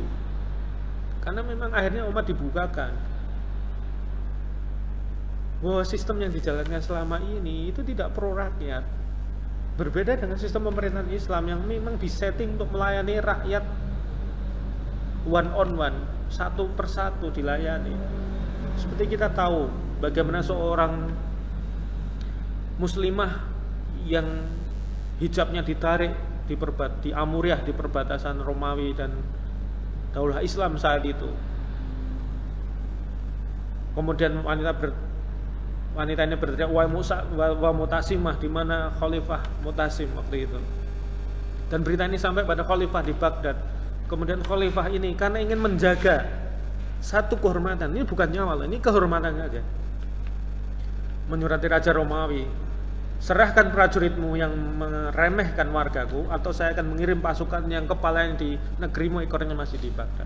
Karena memang akhirnya umat dibukakan. Bahwa sistem yang dijalankan selama ini itu tidak pro rakyat. Berbeda dengan sistem pemerintahan Islam yang memang disetting untuk melayani rakyat one on one, satu persatu dilayani. Seperti kita tahu bagaimana seorang muslimah yang hijabnya ditarik di Amuriah, di perbatasan Romawi dan Daulah Islam saat itu. Kemudian wanita ini berteriak wa Mutasimah, di mana Khalifah Mutasim waktu itu. Dan berita ini sampai pada Khalifah di Baghdad. Kemudian Khalifah ini karena ingin menjaga satu kehormatan, ini bukan nyawa, ini kehormatannya aja, menyurati Raja Romawi, serahkan prajuritmu yang meremehkan wargaku, atau saya akan mengirim pasukan yang kepalanya di negerimu, ekornya masih di Baghdad.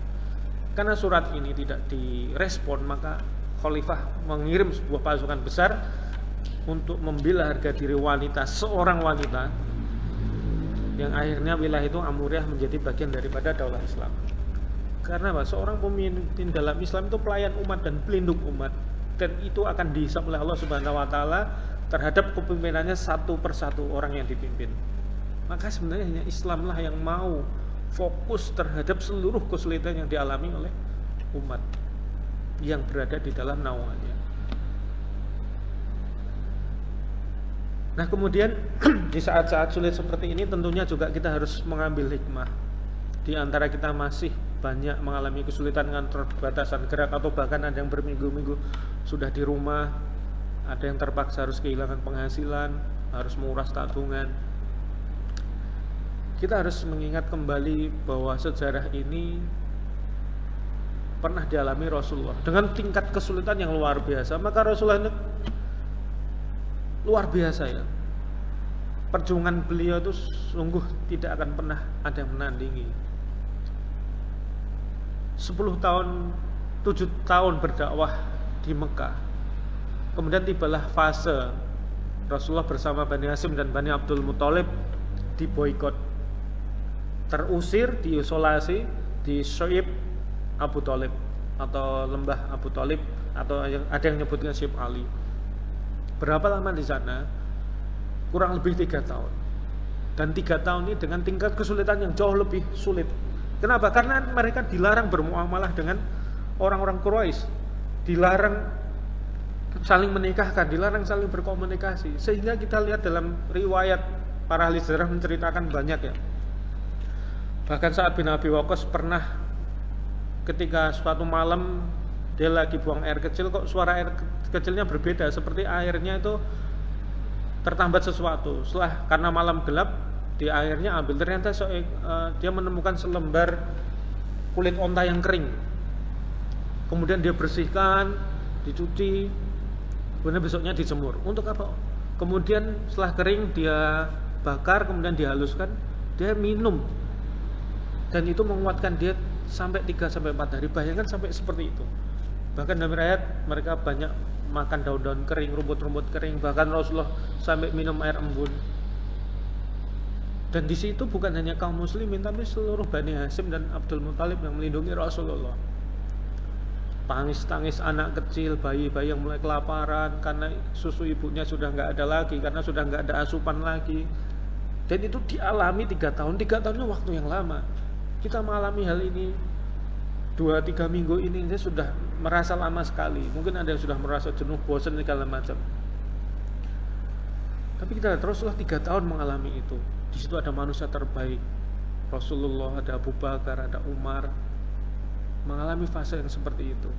Karena surat ini tidak direspon, maka Khalifah mengirim sebuah pasukan besar untuk membela harga diri wanita, seorang wanita, yang akhirnya wilayah itu Amuriah menjadi bagian daripada Daulah Islam. Karena apa? Seorang pemimpin dalam Islam itu pelayan umat dan pelindung umat, dan itu akan dihisab oleh Allah Subhanahu wa taala terhadap kepemimpinannya satu persatu orang yang dipimpin. Maka sebenarnya hanya Islamlah yang mau fokus terhadap seluruh kesulitan yang dialami oleh umat yang berada di dalam naungannya. Nah, kemudian di saat-saat sulit seperti ini tentunya juga kita harus mengambil hikmah. Di antara kita masih banyak mengalami kesulitan dengan terbatasan gerak, atau bahkan ada yang berminggu-minggu sudah di rumah, ada yang terpaksa harus kehilangan penghasilan, harus menguras tabungan. Kita harus mengingat kembali bahwa sejarah ini pernah dialami Rasulullah dengan tingkat kesulitan yang luar biasa. Maka Rasulullah ini luar biasa ya. Perjuangan beliau itu sungguh tidak akan pernah ada yang menandingi. 10 tahun, 7 tahun berdakwah di Mekah. Kemudian tibalah fase Rasulullah bersama Bani Hashim dan Bani Abdul Muthalib diboikot, terusir, diisolasi di Syaib Abu Thalib atau lembah Abu Thalib, atau ada yang nyebutnya Syaib Ali. Berapa lama di sana? Kurang lebih 3 tahun. Dan 3 tahun ini dengan tingkat kesulitan yang jauh lebih sulit. Kenapa? Karena mereka dilarang bermuamalah dengan orang-orang Quraisy, dilarang saling menikahkan, dilarang saling berkomunikasi. Sehingga kita lihat dalam riwayat para ahli sejarah menceritakan banyak ya. Bahkan Sa'ad bin Abi Waqqas pernah ketika suatu malam dia lagi buang air kecil, kok suara air kecilnya berbeda, seperti airnya itu tertambat sesuatu. Karena malam gelap, di airnya ambil, ternyata dia menemukan selembar kulit onta yang kering. Kemudian dia bersihkan, dicuci, kemudian besoknya dijemur. Untuk apa? Kemudian setelah kering dia bakar, kemudian dihaluskan, dia minum, dan itu menguatkan dia sampai 3-4 hari. Bayangkan sampai seperti itu. Bahkan dalam riwayat mereka banyak makan daun-daun kering, rumput-rumput kering, bahkan Rasulullah sampai minum air embun. Dan di situ bukan hanya kaum muslimin, tapi seluruh Bani Hashim dan Abdul Muthalib yang melindungi Rasulullah. Tangis-tangis anak kecil, bayi-bayi yang mulai kelaparan karena susu ibunya sudah nggak ada lagi, karena sudah nggak ada asupan lagi. Dan itu dialami 3 tahun. 3 tahun itu waktu yang lama. Kita mengalami hal ini 2-3 minggu ini saya sudah merasa lama sekali. Mungkin ada yang sudah merasa jenuh, bosan segala macam. Tapi kita teruslah 3 tahun mengalami itu. Di situ ada manusia terbaik, Rasulullah, ada Abu Bakar, ada Umar, mengalami fase yang seperti itu.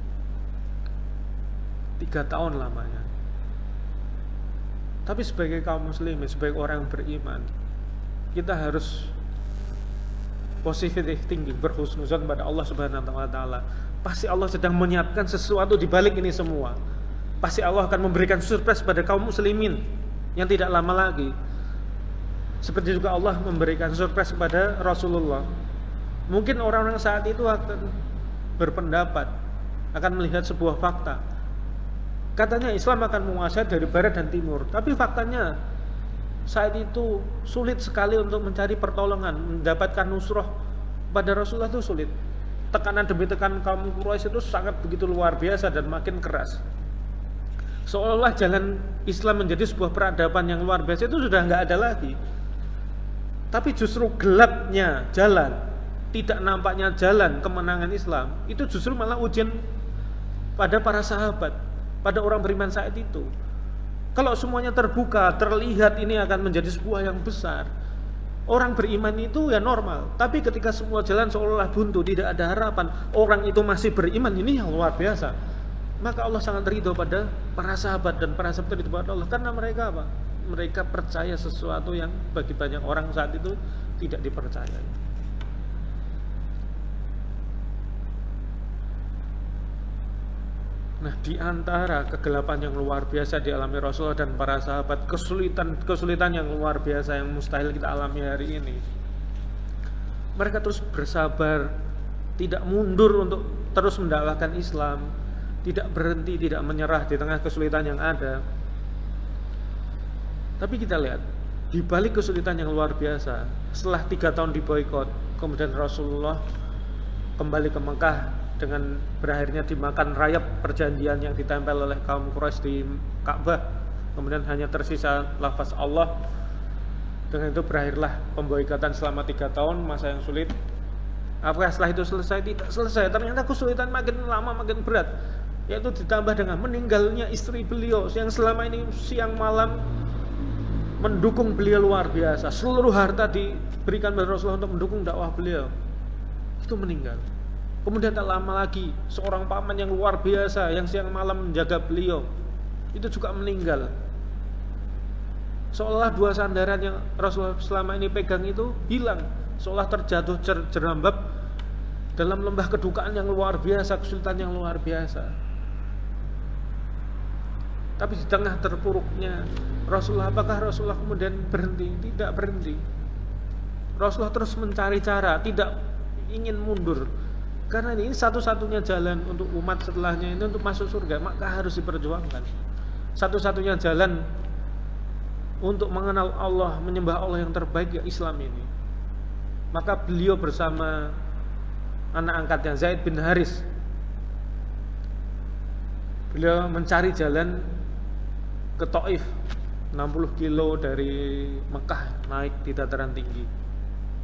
3 tahun lamanya. Tapi sebagai kaum muslimin, sebagai orang yang beriman, kita harus positive thinking, berhusnuzon pada Allah Subhanahu wa taala. Pasti Allah sedang menyiapkan sesuatu di balik ini semua. Pasti Allah akan memberikan surprise pada kaum muslimin yang tidak lama lagi. Seperti juga Allah memberikan surprise kepada Rasulullah. Mungkin orang-orang saat itu akan berpendapat, akan melihat sebuah fakta. Katanya Islam akan menguasai dari barat dan timur. Tapi faktanya saat itu sulit sekali untuk mencari pertolongan, mendapatkan nusrah pada Rasulullah itu sulit. Tekanan demi tekanan kaum Quraisy itu sangat begitu luar biasa dan makin keras. Seolah-olah jalan Islam menjadi sebuah peradaban yang luar biasa itu sudah nggak ada lagi. Tapi justru gelapnya jalan, tidak nampaknya jalan kemenangan Islam, itu justru malah ujian pada para sahabat, pada orang beriman saat itu. Kalau semuanya terbuka, terlihat ini akan menjadi sebuah yang besar, Orang beriman itu ya normal, tapi ketika semua jalan seolah-olah buntu, tidak ada harapan, orang itu masih beriman, ini yang luar biasa. Maka Allah sangat ridho pada para sahabat, dan para sahabat itu kepada Allah karena mereka apa? Mereka percaya sesuatu yang bagi banyak orang saat itu tidak dipercayai. Nah, di antara kegelapan yang luar biasa dialami Rasulullah dan para sahabat, kesulitan yang luar biasa yang mustahil kita alami hari ini, mereka terus bersabar, tidak mundur untuk terus mendakwahkan Islam, tidak berhenti, tidak menyerah di tengah kesulitan yang ada. Tapi kita lihat, di balik kesulitan yang luar biasa, setelah 3 tahun diboikot, kemudian Rasulullah kembali ke Mekah dengan berakhirnya dimakan rayap perjanjian yang ditempel oleh kaum Quraisy di Ka'bah. Kemudian hanya tersisa lafaz Allah. Dengan itu berakhirlah pemboikotan selama 3 tahun, masa yang sulit. Apakah setelah itu selesai? Tidak selesai. Ternyata kesulitan makin lama makin berat, yaitu ditambah dengan meninggalnya istri beliau yang selama ini siang malam mendukung beliau luar biasa. Seluruh harta diberikan kepada Rasulullah untuk mendukung dakwah beliau. Itu meninggal. Kemudian tak lama lagi seorang paman yang luar biasa yang siang malam menjaga beliau itu juga meninggal. Seolah 2 sandaran yang Rasulullah selama ini pegang itu hilang, seolah terjatuh jerambab dalam lembah kedukaan yang luar biasa, kesulitan yang luar biasa. Tapi di tengah terpuruknya Rasulullah, apakah Rasulullah kemudian berhenti? Tidak berhenti. Rasulullah terus mencari cara, tidak ingin mundur. Karena ini satu-satunya jalan untuk umat setelahnya ini untuk masuk surga, maka harus diperjuangkan. Satu-satunya jalan untuk mengenal Allah, menyembah Allah yang terbaik ya Islam ini. Maka beliau bersama anak angkatnya Zaid bin Haris, beliau mencari jalan ke Taif, 60 kilo dari Mekah, naik di dataran tinggi,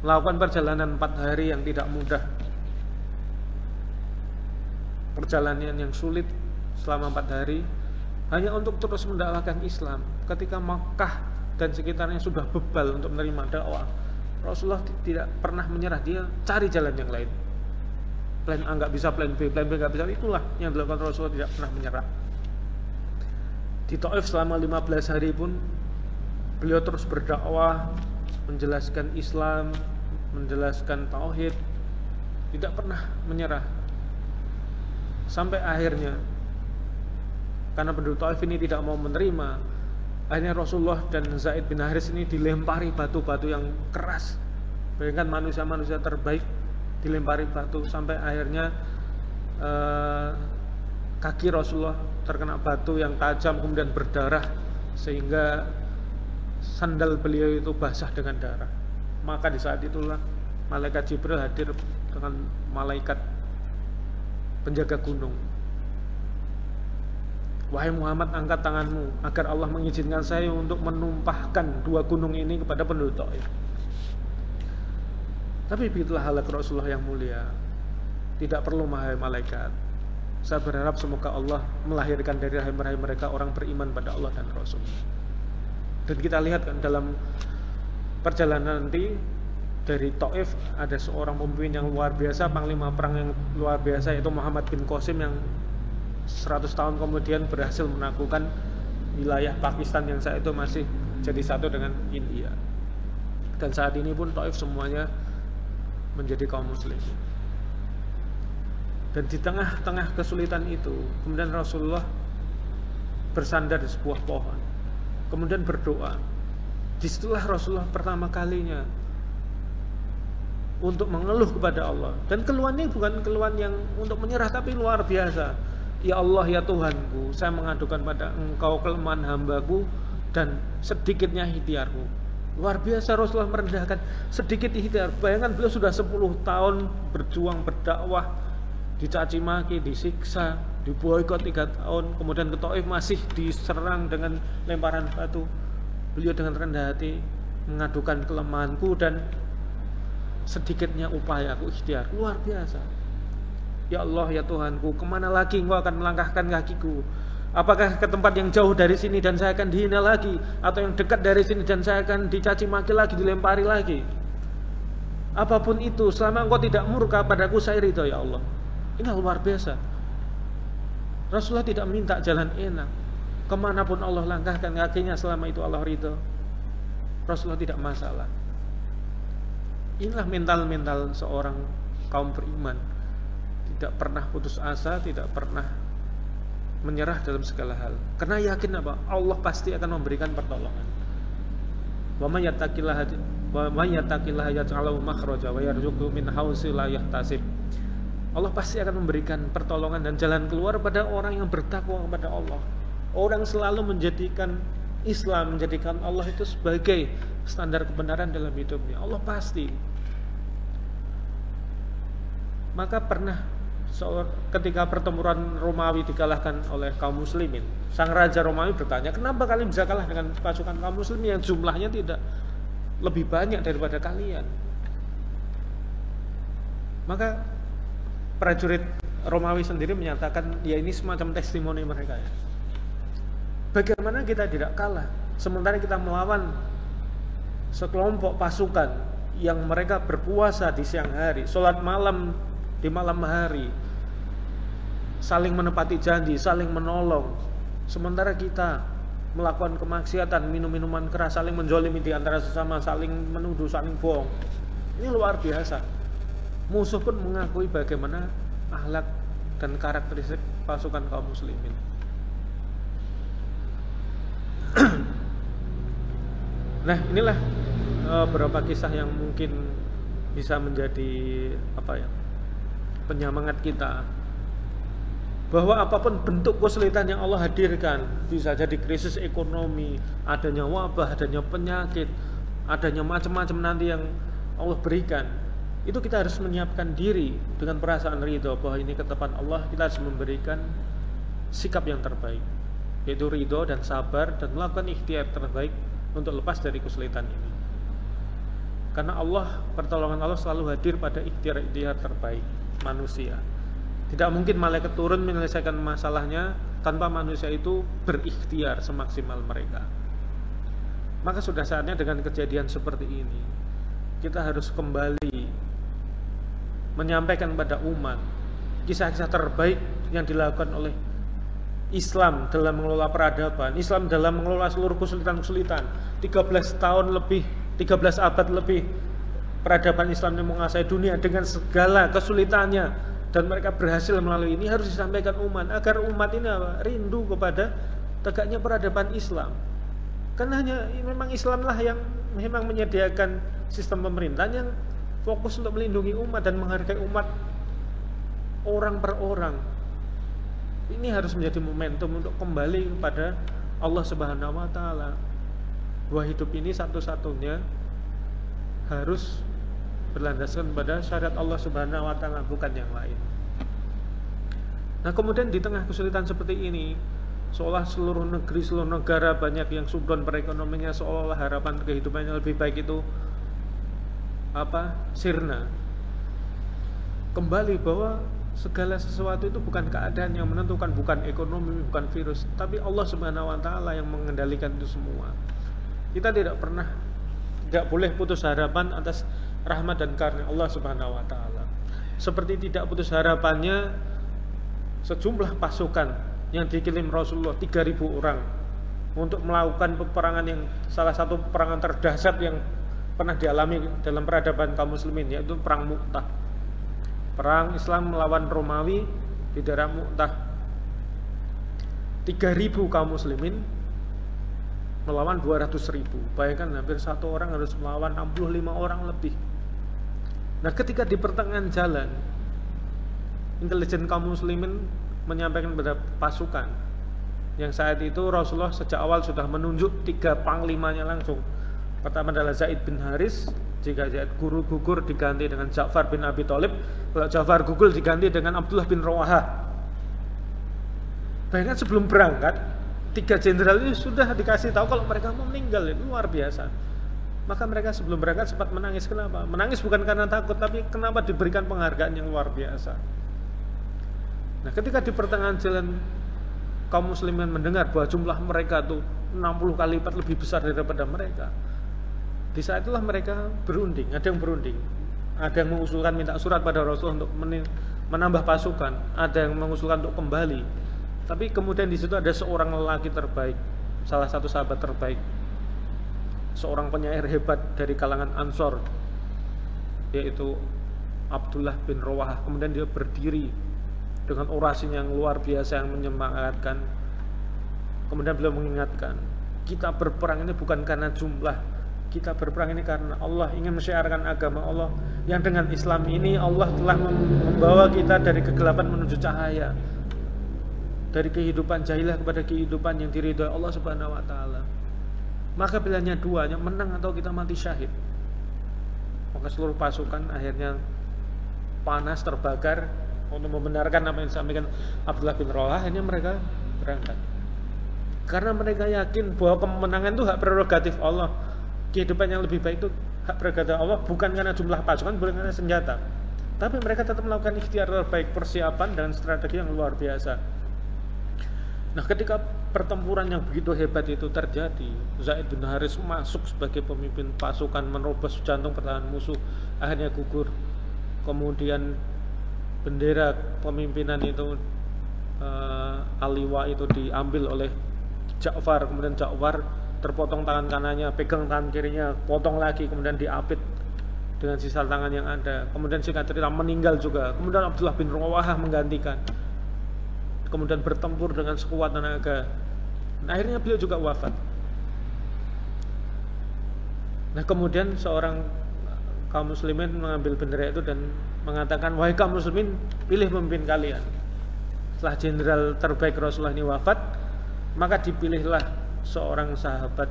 melakukan perjalanan 4 hari yang tidak mudah. Perjalanan yang sulit selama 4 hari hanya untuk terus mendakwahkan Islam. Ketika Makkah dan sekitarnya sudah bebal untuk menerima dakwah, Rasulullah tidak pernah menyerah. Dia cari jalan yang lain. Plan A nggak bisa, plan B nggak bisa. Itulah yang dilakukan Rasulullah, tidak pernah menyerah. Di Taif selama 15 hari pun beliau terus berdakwah, menjelaskan Islam, menjelaskan tauhid, tidak pernah menyerah. Sampai akhirnya, karena penduduk Taif ini tidak mau menerima, akhirnya Rasulullah dan Zaid bin Haris ini dilempari batu-batu yang keras. Bayangkan manusia-manusia terbaik dilempari batu, sampai akhirnya kaki Rasulullah terkena batu yang tajam kemudian berdarah, sehingga sandal beliau itu basah dengan darah. Maka di saat itulah malaikat Jibril hadir dengan malaikat penjaga gunung. Wahai Muhammad, angkat tanganmu agar Allah mengizinkan saya untuk menumpahkan 2 gunung ini kepada penduduk Taif. Tapi begitulah halak Rasulullah yang mulia. Tidak perlu wahai malaikat. Saya berharap semoga Allah melahirkan dari rahim-rahim mereka orang beriman pada Allah dan Rasul. Dan kita lihat kan dalam perjalanan nanti dari Taif ada seorang pemimpin yang luar biasa, panglima perang yang luar biasa, yaitu Muhammad bin Qasim, yang 100 tahun kemudian berhasil menaklukkan wilayah Pakistan yang saat itu masih jadi satu dengan India. Dan saat ini pun Taif semuanya menjadi kaum muslim. Dan di tengah-tengah kesulitan itu, kemudian Rasulullah bersandar di sebuah pohon, kemudian berdoa. Disitulah Rasulullah pertama kalinya untuk mengeluh kepada Allah. Dan keluhannya bukan keluhan yang untuk menyerah, tapi luar biasa. Ya Allah, ya Tuhanku, saya mengadukan pada Engkau kelemahan hambaku dan sedikitnya ikhtiarku. Luar biasa Rasulullah merendahkan sedikit ikhtiar. Bayangkan beliau sudah 10 tahun berjuang berdakwah, dicaci maki, disiksa, diboikot 3 tahun, kemudian ke Taif masih diserang dengan lemparan batu. Beliau dengan rendah hati mengadukan kelemahanku dan sedikitnya upayaku, ikhtiar. Luar biasa. Ya Allah, ya Tuhanku, kemana lagi Engkau akan melangkahkan kakiku? Apakah ke tempat yang jauh dari sini dan saya akan dihina lagi, atau yang dekat dari sini dan saya akan dicaci maki lagi, dilempari lagi? Apapun itu, selama engkau tidak murka padaku, saya ridho ya Allah. Ini luar biasa. Rasulullah tidak minta jalan enak. Kemanapun Allah langkahkan kakinya, selama itu Allah ridho, Rasulullah tidak masalah. Inilah mental seorang kaum beriman. Tidak pernah putus asa, tidak pernah menyerah dalam segala hal. Karena yakin apa? Allah pasti akan memberikan pertolongan. Wa may yattaqillaha yaj'al lahu makhraja wa yarzuqhu min haitsu la yahtasib. Allah pasti akan memberikan pertolongan dan jalan keluar pada orang yang bertakwa kepada Allah. Orang selalu menjadikan Islam, menjadikan Allah itu sebagai standar kebenaran dalam hidupnya. Allah pasti. Maka pernah ketika pertempuran Romawi dikalahkan oleh kaum muslimin, sang raja Romawi bertanya, kenapa kalian bisa kalah dengan pasukan kaum muslimin yang jumlahnya tidak lebih banyak daripada kalian? Maka prajurit Romawi sendiri menyatakan, ya ini semacam testimoni mereka ya. Bagaimana kita tidak kalah sementara kita melawan sekelompok pasukan yang mereka berpuasa di siang hari, sholat malam di malam hari, saling menepati janji, saling menolong, sementara kita melakukan kemaksiatan, minum minuman keras, saling menzalimi di antara sesama, saling menuduh, saling bohong. Ini luar biasa. Musuh pun mengakui bagaimana akhlak dan karakteristik pasukan kaum muslimin. Nah, inilah beberapa kisah yang mungkin bisa menjadi penyemangat kita, bahwa apapun bentuk kesulitan yang Allah hadirkan, bisa jadi krisis ekonomi, adanya wabah, adanya penyakit, adanya macam-macam nanti yang Allah berikan, itu kita harus menyiapkan diri dengan perasaan ridho bahwa ini ketetapan Allah. Kita harus memberikan sikap yang terbaik, yaitu ridho dan sabar, dan melakukan ikhtiar terbaik untuk lepas dari kesulitan ini. Karena Allah, pertolongan Allah selalu hadir pada ikhtiar-ikhtiar terbaik manusia. Tidak mungkin malaikat turun menyelesaikan masalahnya tanpa manusia itu berikhtiar semaksimal mereka. Maka sudah saatnya dengan kejadian seperti ini, kita harus kembali menyampaikan pada umat kisah-kisah terbaik yang dilakukan oleh Islam dalam mengelola peradaban, Islam dalam mengelola seluruh kesulitan-kesulitan. 13 tahun lebih, 13 abad lebih peradaban Islam yang menguasai dunia dengan segala kesulitannya, dan mereka berhasil melalui ini. Harus disampaikan umat agar umat ini rindu kepada tegaknya peradaban Islam. Karena memang Islamlah yang memang menyediakan sistem pemerintahan yang fokus untuk melindungi umat dan menghargai umat orang per orang. Ini harus menjadi momentum untuk kembali kepada Allah Subhanahu wa taala. Bahwa hidup ini satu-satunya harus berlandaskan pada syariat Allah Subhanahu wa taala, bukan yang lain. Nah, kemudian di tengah kesulitan seperti ini, seolah seluruh negeri, seluruh negara banyak yang subdon perekonomiannya, seolah harapan kehidupannya lebih baik itu sirna. Kembali bahwa segala sesuatu itu bukan keadaan yang menentukan, bukan ekonomi, bukan virus, tapi Allah Subhanahu wa taala yang mengendalikan itu semua. Kita tidak boleh putus harapan atas rahmat dan karunia Allah Subhanahu wa taala. Seperti tidak putus harapannya sejumlah pasukan yang dikirim Rasulullah 3.000 orang untuk melakukan peperangan yang salah satu peperangan terdahsyat yang pernah dialami dalam peradaban kaum muslimin, yaitu perang Mu'tah. Perang Islam melawan Romawi di daerah Mu'tah. 3.000 kaum muslimin melawan 200.000. Bayangkan hampir satu orang harus melawan 65 orang lebih. Nah, ketika di pertengahan jalan, intelijen kaum muslimin menyampaikan kepada pasukan yang saat itu Rasulullah sejak awal sudah menunjuk 3 panglimanya langsung. Pertama adalah Zaid bin Haris. Jika Zaid gugur diganti dengan Ja'far bin Abi Thalib. Kalau Ja'far gugur diganti dengan Abdullah bin Rawaha. Bayangkan sebelum berangkat 3 jenderal ini sudah dikasih tahu kalau mereka mau meninggal. Itu luar biasa. Maka mereka sebelum berangkat sempat menangis. Kenapa? Menangis bukan karena takut, tapi kenapa diberikan penghargaan yang luar biasa. Nah, ketika di pertengahan jalan kaum muslimin mendengar bahwa jumlah mereka tuh 60 kali lipat lebih besar daripada mereka, di saat itulah mereka berunding. Ada yang berunding, ada yang mengusulkan minta surat pada Rasulullah untuk menambah pasukan, ada yang mengusulkan untuk kembali. Tapi kemudian di situ ada seorang lelaki terbaik, salah satu sahabat terbaik, seorang penyair hebat dari kalangan Ansor, yaitu Abdullah bin Rawahah. Kemudian dia berdiri dengan orasinya yang luar biasa yang menyemangatkan. Kemudian beliau mengingatkan, kita berperang ini bukan karena jumlah, kita berperang ini karena Allah ingin mensyiarkan agama Allah, yang dengan Islam ini Allah telah membawa kita dari kegelapan menuju cahaya, dari kehidupan jahiliyah kepada kehidupan yang diridhoi Allah Subhanahu wa taala. Maka pilihannya dua, yang menang atau kita mati syahid. Maka seluruh pasukan akhirnya panas terbakar untuk membenarkan apa yang disampaikan Abdullah bin Rawahah. Akhirnya mereka berangkat karena mereka yakin bahwa kemenangan itu hak prerogatif Allah. Kehidupan yang lebih baik itu hak prerogatif Allah, bukan karena jumlah pasukan, bukan karena senjata. Tapi mereka tetap melakukan ikhtiar terbaik, persiapan dan strategi yang luar biasa. Nah, ketika pertempuran yang begitu hebat itu terjadi, Zaid bin Haris masuk sebagai pemimpin pasukan, menerobos jantung pertahanan musuh, akhirnya gugur. Kemudian bendera pemimpinan itu Aliwa itu diambil oleh Ja'far. Kemudian Ja'far terpotong tangan kanannya, pegang tangan kirinya, potong lagi, kemudian diapit dengan sisa tangan yang ada. Kemudian singkat cerita meninggal juga. Kemudian Abdullah bin Rawahah menggantikan. Kemudian bertempur dengan sekuat tenaga. Nah, akhirnya beliau juga wafat. Nah, kemudian seorang kaum muslimin mengambil bendera itu dan mengatakan, wahai kaum muslimin, pilih pemimpin kalian. Setelah jenderal terbaik Rasulullah ini wafat, maka dipilihlah seorang sahabat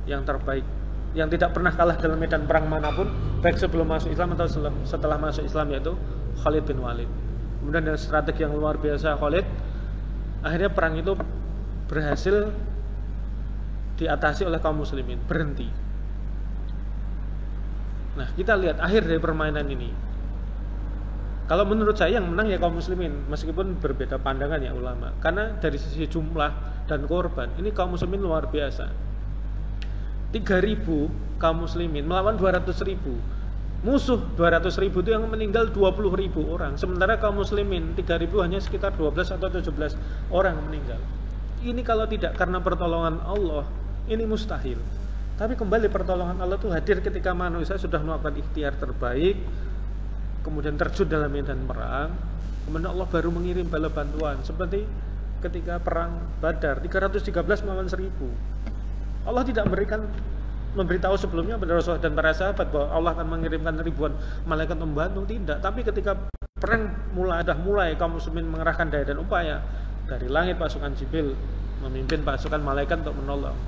yang terbaik, yang tidak pernah kalah dalam medan perang manapun, baik sebelum masuk Islam atau setelah masuk Islam, yaitu Khalid bin Walid. Kemudian dengan strategi yang luar biasa Khalid, akhirnya perang itu berhasil diatasi oleh kaum muslimin, berhenti. Nah, kita lihat akhir dari permainan ini. Kalau menurut saya yang menang ya kaum muslimin, meskipun berbeda pandangan ya ulama. Karena dari sisi jumlah dan korban, ini kaum muslimin luar biasa. 3.000 kaum muslimin melawan 200.000. Musuh 200.000 itu yang meninggal 20.000 orang. Sementara kaum muslimin 3.000 hanya sekitar 12 atau 17 orang meninggal. Ini kalau tidak karena pertolongan Allah, ini mustahil. Tapi kembali pertolongan Allah itu hadir ketika manusia sudah melakukan ikhtiar terbaik, kemudian terjun dalam medan perang, kemudian Allah baru mengirim bala bantuan. Seperti ketika perang Badar 313 melawan 1000. Allah tidak memberitahu sebelumnya pada Rasulullah dan para sahabat bahwa Allah akan mengirimkan ribuan malaikat membantu, tidak. Tapi ketika perang mulai kaum muslimin mengerahkan daya dan upaya, dari langit pasukan Jibril memimpin pasukan malaikat untuk menolong.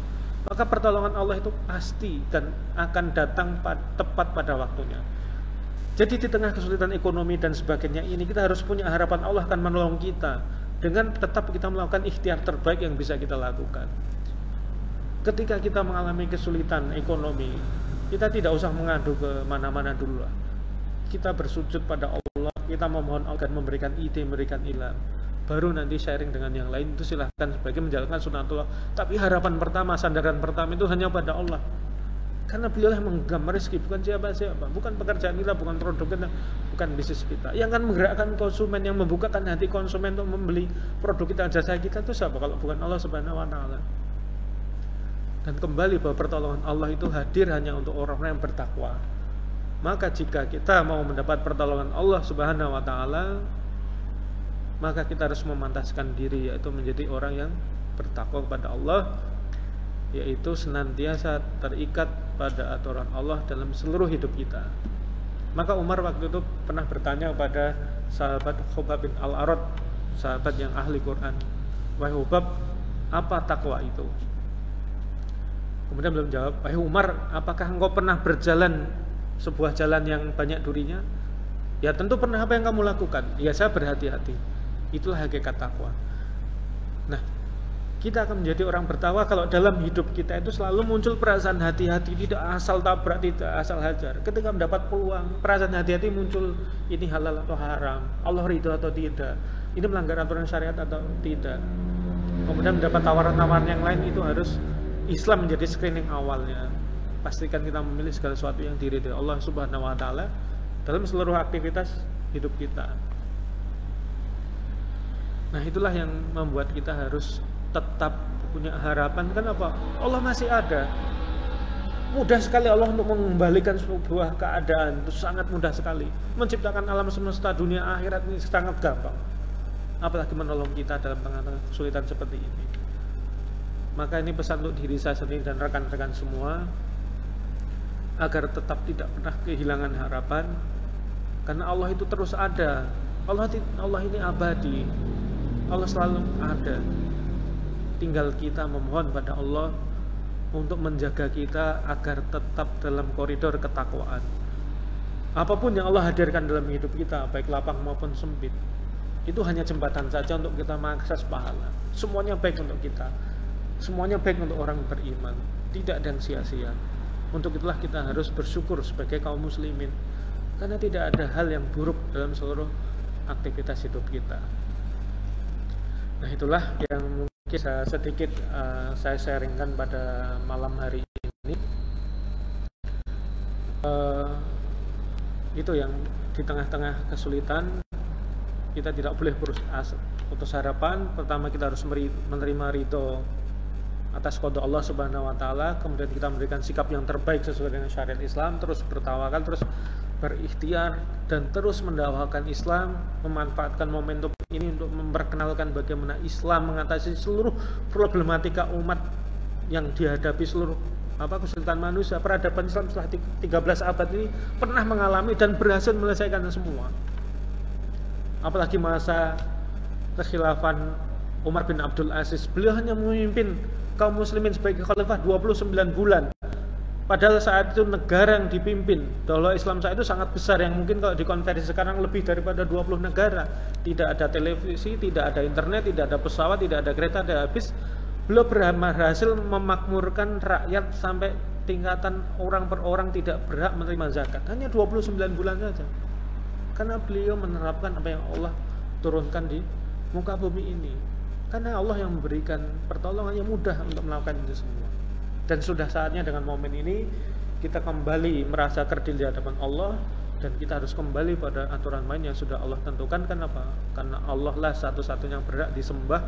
Maka pertolongan Allah itu pasti dan akan datang tepat pada waktunya. Jadi di tengah kesulitan ekonomi dan sebagainya ini, kita harus punya harapan Allah akan menolong kita dengan tetap kita melakukan ikhtiar terbaik yang bisa kita lakukan. Ketika kita mengalami kesulitan ekonomi, kita tidak usah mengadu ke mana-mana dulu lah. Kita bersujud pada Allah, kita memohon Allah akan memberikan ide, memberikan ilham. Baru nanti sharing dengan yang lain, itu silahkan sebagai menjalankan sunatullah. Tapi harapan pertama, sandaran pertama itu hanya pada Allah. Karena beliau yang menggenggam rezeki, bukan siapa-siapa, bukan pekerjaan kita, bukan produk kita, bukan bisnis kita. Yang akan menggerakkan konsumen, yang membukakan hati konsumen untuk membeli produk kita, jasa kita, itu siapa kalau bukan Allah Subhanahu wa taala. Dan kembali bahwa pertolongan Allah itu hadir hanya untuk orang-orang yang bertakwa. Maka jika kita mau mendapat pertolongan Allah Subhanahu wa taala, maka kita harus memantaskan diri, yaitu menjadi orang yang bertakwa kepada Allah, yaitu senantiasa terikat pada aturan Allah dalam seluruh hidup kita. Maka Umar waktu itu pernah bertanya kepada sahabat Khubab bin Al-Arad, sahabat yang ahli Quran, wahai Khubab, apa takwa itu? Kemudian beliau menjawab, wahai Umar, apakah engkau pernah berjalan sebuah jalan yang banyak durinya? Ya tentu pernah. Apa yang kamu lakukan? Ya saya berhati-hati. Itulah hakikat takwa. Nah, kita akan menjadi orang bertakwa kalau dalam hidup kita itu selalu muncul perasaan hati-hati, tidak asal tabrak, tidak asal hajar. Ketika mendapat peluang, perasaan hati-hati muncul, ini halal atau haram, Allah ridho atau tidak, ini melanggar aturan syariat atau tidak. kemudian mendapat tawaran-tawaran yang lain, itu harus Islam menjadi screening awalnya. Pastikan kita memilih segala sesuatu yang diridhoi Allah Subhanahu wa taala dalam seluruh aktivitas hidup kita. Nah, itulah yang membuat kita harus tetap punya harapan. Kenapa? Allah masih ada. Mudah sekali Allah untuk mengembalikan sebuah keadaan, itu sangat mudah sekali. Menciptakan alam semesta, dunia akhirat ini sangat gampang. Apalagi menolong kita dalam tengah-tengah kesulitan seperti ini. Maka ini pesan untuk diri saya sendiri dan rekan-rekan semua, agar tetap tidak pernah kehilangan harapan, karena Allah itu terus ada. Allah ini abadi. Allah selalu ada. Tinggal kita memohon pada Allah untuk menjaga kita agar tetap dalam koridor ketakwaan. Apapun yang Allah hadirkan dalam hidup kita, baik lapang maupun sempit, itu hanya jembatan saja untuk kita mengakses pahala. Semuanya baik untuk kita, semuanya baik untuk orang beriman, tidak ada yang sia-sia. Untuk itulah kita harus bersyukur sebagai kaum muslimin, karena tidak ada hal yang buruk dalam seluruh aktivitas hidup kita. Nah, itulah yang mungkin sedikit saya sharingkan pada malam hari ini. Itu yang di tengah-tengah kesulitan kita tidak boleh putus harapan. Pertama, kita harus menerima ridho atas qada Allah Subhanahu wa taala, kemudian kita memberikan sikap yang terbaik sesuai dengan syariat Islam, terus bertawakal, terus berikhtiar, dan terus mendakwakan Islam, memanfaatkan momentum ini untuk memperkenalkan bagaimana Islam mengatasi seluruh problematika umat yang dihadapi seluruh kesulitan manusia. Peradaban Islam setelah 13 abad ini pernah mengalami dan berhasil menyelesaikan semua. Apalagi masa kekhilafan Umar bin Abdul Aziz, beliau hanya memimpin kaum muslimin sebagai khalifah 29 bulan. Padahal saat itu negara yang dipimpin daulah Islam saat itu sangat besar, yang mungkin kalau dikonversi sekarang lebih daripada 20 negara. Tidak ada televisi, tidak ada internet, tidak ada pesawat, tidak ada kereta, tidak habis. Beliau berhasil memakmurkan rakyat sampai tingkatan orang per orang tidak berhak menerima zakat. Hanya 29 bulan saja. Karena beliau menerapkan apa yang Allah turunkan di muka bumi ini. Karena Allah yang memberikan pertolongan yang mudah untuk melakukan itu semua. Dan sudah saatnya dengan momen ini kita kembali merasa kerdil di hadapan Allah, dan kita harus kembali pada aturan main yang sudah Allah tentukan. Kenapa? Karena Allah lah satu-satunya yang berhak disembah,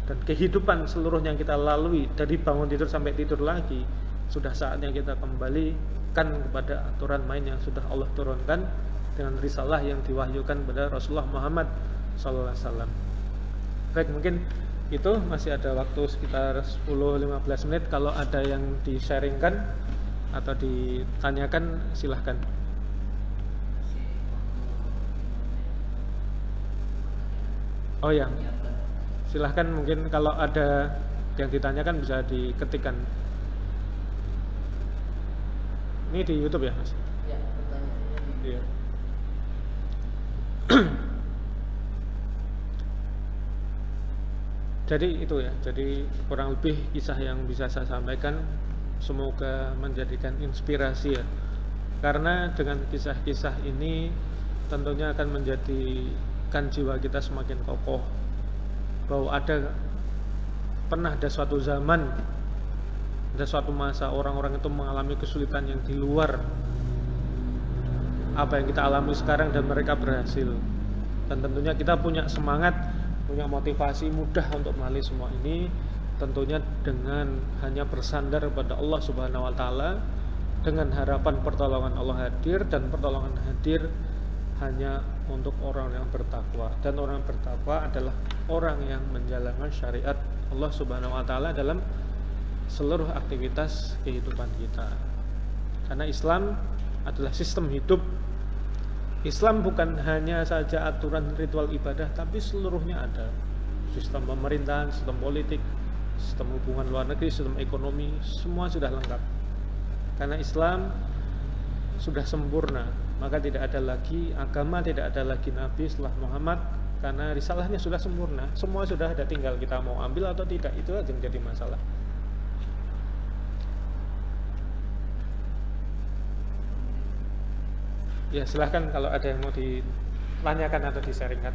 dan kehidupan seluruhnya yang kita lalui dari bangun tidur sampai tidur lagi, sudah saatnya kita kembalikan kepada aturan main yang sudah Allah turunkan dengan risalah yang diwahyukan kepada Rasulullah Muhammad SAW. Baik, mungkin itu masih ada waktu sekitar 10-15 menit. Kalau ada yang di-sharingkan atau ditanyakan, silahkan. Oh ya, silahkan, mungkin kalau ada yang ditanyakan bisa diketikkan. Ini di YouTube ya, Mas? Ya, pertanyaannya. Iya. Jadi itu ya, jadi kurang lebih kisah yang bisa saya sampaikan, semoga menjadikan inspirasi ya. Karena dengan kisah-kisah ini tentunya akan menjadikan jiwa kita semakin kokoh, bahwa pernah ada suatu zaman, ada suatu masa orang-orang itu mengalami kesulitan yang di luar apa yang kita alami sekarang, dan mereka berhasil. Dan tentunya kita punya semangat, punya motivasi mudah untuk melalui semua ini, tentunya dengan hanya bersandar pada Allah Subhanahu wa taala, dengan harapan pertolongan Allah hadir, dan pertolongan hadir hanya untuk orang yang bertakwa. Dan orang yang bertakwa adalah orang yang menjalankan syariat Allah Subhanahu wa taala dalam seluruh aktivitas kehidupan kita. Karena Islam adalah sistem hidup. Islam bukan hanya saja aturan ritual ibadah, tapi seluruhnya ada. Sistem pemerintahan, sistem politik, sistem hubungan luar negeri, sistem ekonomi, semua sudah lengkap. Karena Islam sudah sempurna, maka tidak ada lagi agama, tidak ada lagi nabi setelah Muhammad, karena risalahnya sudah sempurna. Semua sudah ada, tinggal kita mau ambil atau tidak, itu aja yang jadi masalah. Ya, silahkan kalau ada yang mau ditanyakan atau di-sharingkan.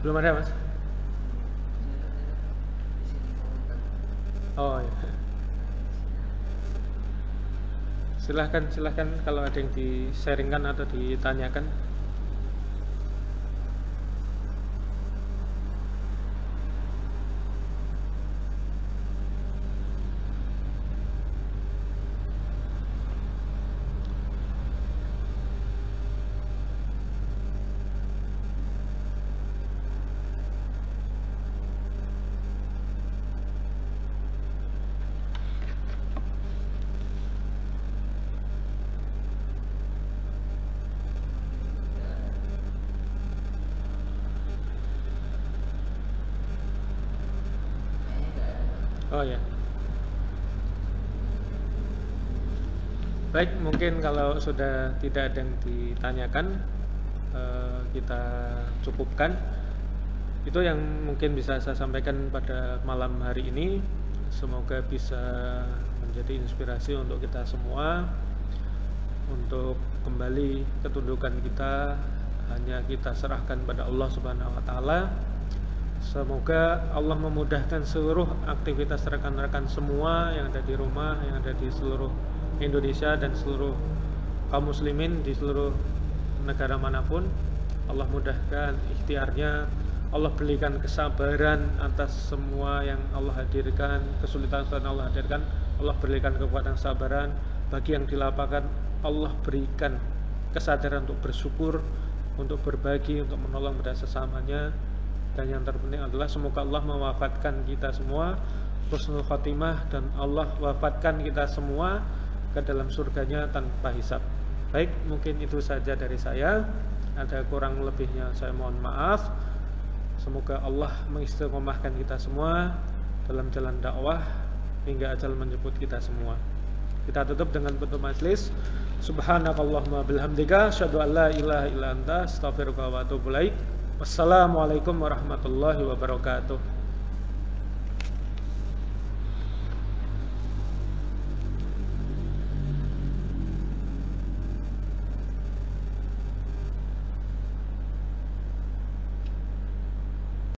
Belum ada, Mas? Oh ya. Silahkan kalau ada yang di-sharingkan atau ditanyakan. Oh ya. Baik, mungkin kalau sudah tidak ada yang ditanyakan, kita cukupkan. Itu yang mungkin bisa saya sampaikan pada malam hari ini. Semoga bisa menjadi inspirasi untuk kita semua untuk kembali ketundukan kita hanya kita serahkan pada Allah Subhanahu wa taala. Semoga Allah memudahkan seluruh aktivitas rekan-rekan semua yang ada di rumah, yang ada di seluruh Indonesia dan seluruh kaum muslimin di seluruh negara manapun. Allah mudahkan ikhtiarnya, Allah berikan kesabaran atas semua yang Allah hadirkan, kesulitan yang Allah hadirkan, Allah berikan kekuatan kesabaran. Bagi yang dilapangkan, Allah berikan kesadaran untuk bersyukur, untuk berbagi, untuk menolong pada sesamanya. Dan yang terpenting adalah semoga Allah mewafatkan kita semua husnul khotimah dan Allah wafatkan kita semua ke dalam surganya tanpa hisab. Baik, mungkin itu saja dari saya. Ada kurang lebihnya saya mohon maaf. Semoga Allah mengistiqomahkan kita semua dalam jalan dakwah hingga ajal menjemput kita semua. Kita tutup dengan penutup majelis. Subhanakallahumma bihamdika asyhadu an la ilaha illa anta astaghfiruka wa atubu ilaik. Wassalamualaikum warahmatullahi wabarakatuh.